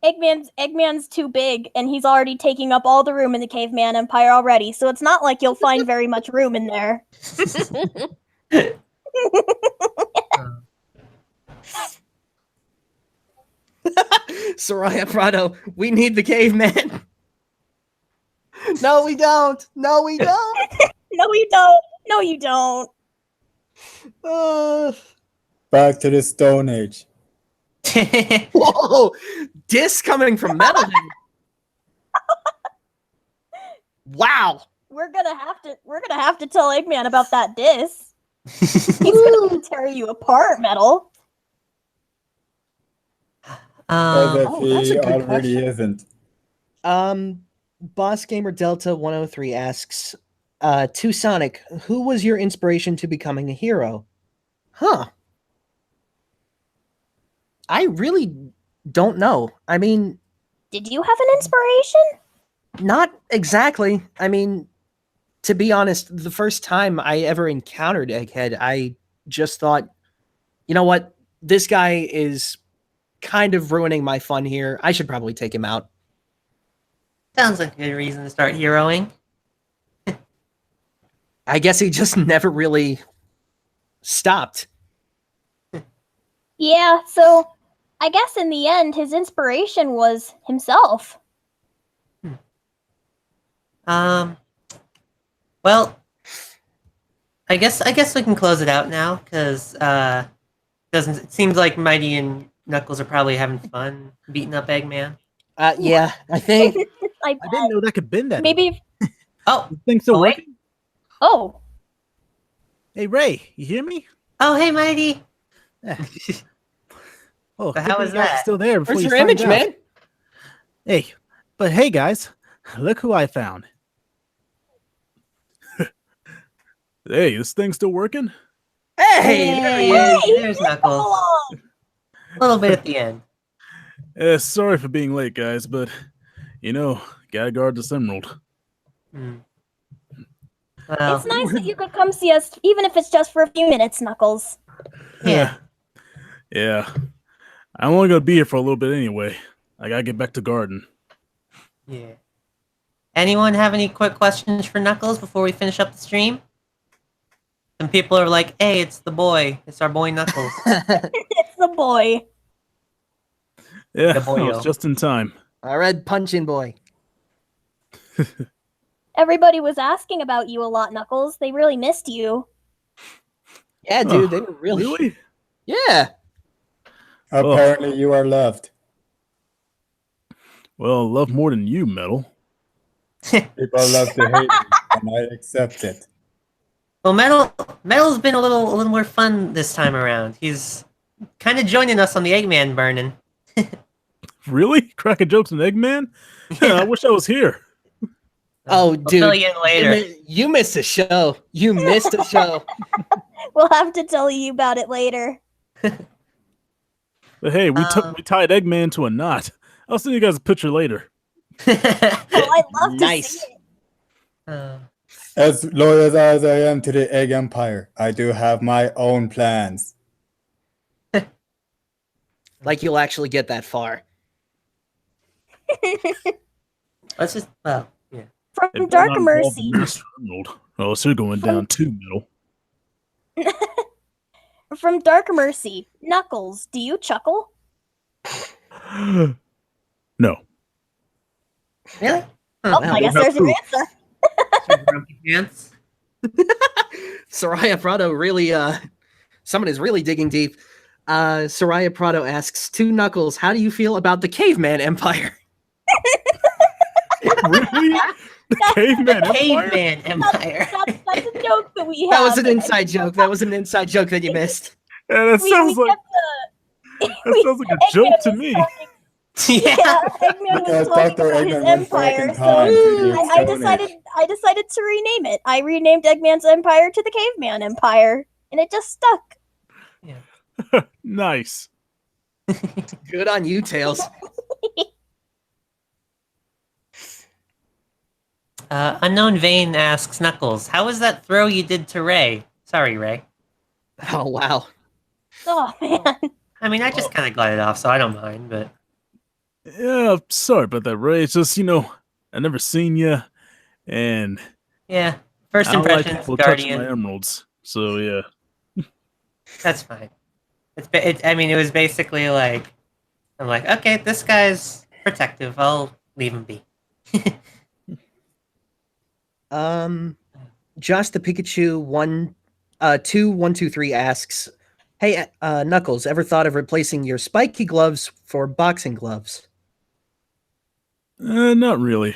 Eggman's too big, and he's already taking up all the room in the Caveman Empire already, so it's not like you'll find very much room in there. Soraya Prado, we need the caveman. No, we don't. No, we don't. No, you don't. No, you don't. Back to the Stone Age. Whoa! Diss coming from Metalhead. Wow. We're gonna have to tell Eggman about that diss. He's gonna tear you apart, Metal. As if that's a he good already question. isn't. Boss Gamer Delta 103 asks, to Sonic, who was your inspiration to becoming a hero? Huh. I really don't know. I mean, Did you have an inspiration? not exactly. I mean, to be honest, the first time I ever encountered Egghead, I just thought, you know what? This guy is kind of ruining my fun here. I should probably take him out. Sounds like a good reason to start heroing. I guess he just never really stopped. Yeah, so I guess in the end his inspiration was himself. Well, I guess we can close it out now, because it seems like Mighty and Knuckles are probably having fun beating up Eggman. Yeah, I think. I didn't know that could bend that. Maybe. Oh, This thing's still wait. working? Oh, Hey, Ray, you hear me? Oh, hey, Mighty. Oh, But good how thing was you guys are that? still there before Where's you your signed image, out. man? Hey, but hey, guys, look who I found. Hey, this thing's still working? Hey, there he is. Hey, There's Knuckles. Knuckles! A little bit at the end. Sorry for being late, guys, but gotta guard this emerald. Hmm. Well, It's nice that you could come see us, even if it's just for a few minutes, Knuckles. yeah. Yeah. I'm only gonna be here for a little bit anyway. I gotta get back to garden. Yeah. Anyone have any quick questions for Knuckles before we finish up the stream? Some people are like, hey, it's the boy. It's our boy Knuckles. It's the boy. Yeah, The I boyo. was just in time. Our red punching boy. Everybody was asking about you a lot, Knuckles. They really missed you. Yeah, dude, they were really. Really? Yeah. Apparently, you are loved. Well, love more than you, Metal. People love to hate me, and I accept it. Well, Metal's been a little more fun this time around. He's kind of joining us on the Eggman burning. Really? Cracking jokes on Eggman? I wish I was here. Oh, We'll dude. fill you in later. You missed a show. You missed a show. We'll have to tell you about it later. But hey, we tied Eggman to a knot. I'll send you guys a picture later. Well, I'd love to Nice. see it. As loyal as I am to the Egg Empire, I do have my own plans. Like you'll actually get that far. Let's just, well, yeah. From It better Dark not involve the Mercy. Master Emerald. Oh, so you're going down too, Metal. From Dark Mercy, Knuckles, do you chuckle? No. Really? Oh, wow. I guess don't have there's your proof. answer. Some grumpy pants. Soraya Prado really someone is really digging deep. Soraya Prado asks, to Knuckles, how do you feel about the caveman empire? Really? The caveman empire? Caveman Empire. That's a joke that we have. That was an inside joke. That was an inside joke that you missed. Yeah, that We sounds like kept that sounds like a joke to me. Yeah. Eggman was Because talking Dr. about his Eggman went back in empire, time so to the I Stone decided Age. to rename it. I renamed Eggman's empire to the Caveman Empire, and it just stuck. Nice. Good on you, Tails. Unknown Vane asks Knuckles, how was that throw you did to Ray? Sorry, Ray. Oh, wow. Oh man. I mean, I just kind of got it off, so I don't mind, but... Yeah, sorry about that, Ray. It's just, I never seen you, and Yeah. First I don't like impressions, people touching Guardian. my emeralds. So yeah. That's fine. It was basically like... I'm like, okay, this guy's protective. I'll leave him be. Josh the Pikachu 2123 asks, hey, Knuckles, ever thought of replacing your spiky gloves for boxing gloves? Not really.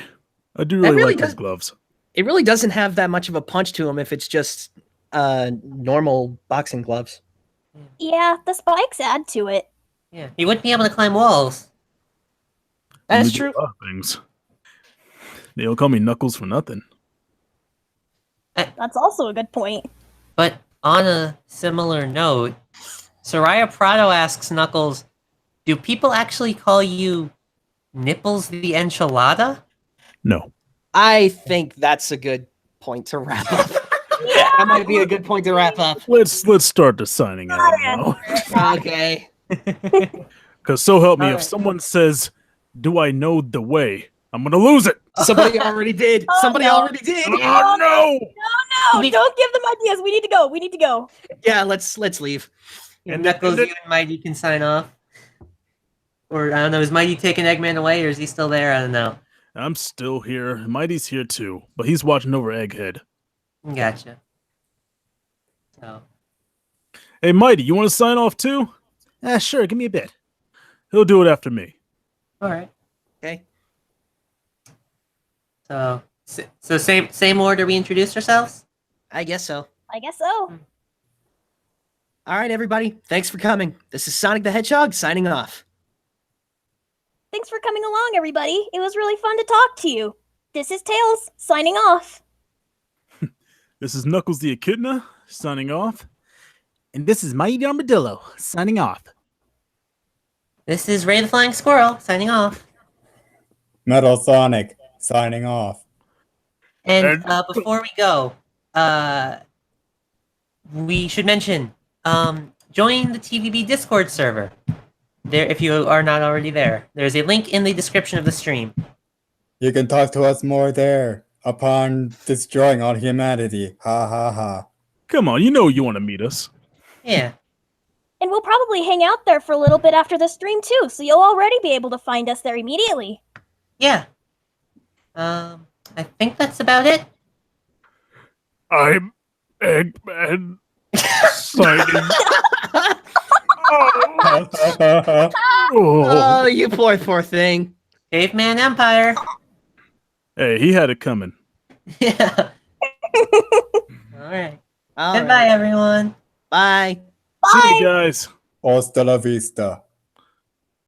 I do That really really like those does- gloves. It really doesn't have that much of a punch to them if it's just normal boxing gloves. Yeah, the spikes add to it. Yeah, he wouldn't be able to climb walls. That's You do true. a lot of things. They don't call me Knuckles for nothing. That's also a good point. But on a similar note, Soraya Prado asks Knuckles, do people actually call you Nipples the Enchilada? No. I think that's a good point to wrap up. That might be a good point to wrap up. Let's start the signing out now. Okay. Because so help me, if Alright. someone says, "Do I know the way?" I'm gonna lose it. Somebody already did. Oh, Somebody no. already did. Oh no! No, don't give them ideas. We need to go. We need to go. Yeah, let's leave. And Knuckles, you and Mighty can sign off. Or, I don't know, is Mighty taking Eggman away, or is he still there? I don't know. I'm still here. Mighty's here too, but he's watching over Egghead. Gotcha. So, Hey, Mighty, you want to sign off too? Sure. Give me a bit. He'll do it after me. alright. Okay. So same order we introduced ourselves? I guess so. I guess so. All right, everybody. Thanks for coming. This is Sonic the Hedgehog signing off. Thanks for coming along, everybody. It was really fun to talk to you. This is Tails, signing off. This is Knuckles the Echidna signing off. And this is Mighty Armadillo signing off. This is Ray the Flying Squirrel, signing off. Metal Sonic, signing off. And before we go, we should mention, join the TVB Discord server. There, if you are not already there. There's a link in the description of the stream. You can talk to us more there upon destroying all humanity. Ha ha ha. Come on, you know you want to meet us. Yeah. And we'll probably hang out there for a little bit after the stream, too, so you'll already be able to find us there immediately. Yeah. I think that's about it. I'm Eggman signing. Oh. Oh, you poor thing. Caveman Empire. Hey, he had it coming. Yeah. Alright. All Goodbye, right. everyone. Bye. See Bye! you guys. Hasta la vista.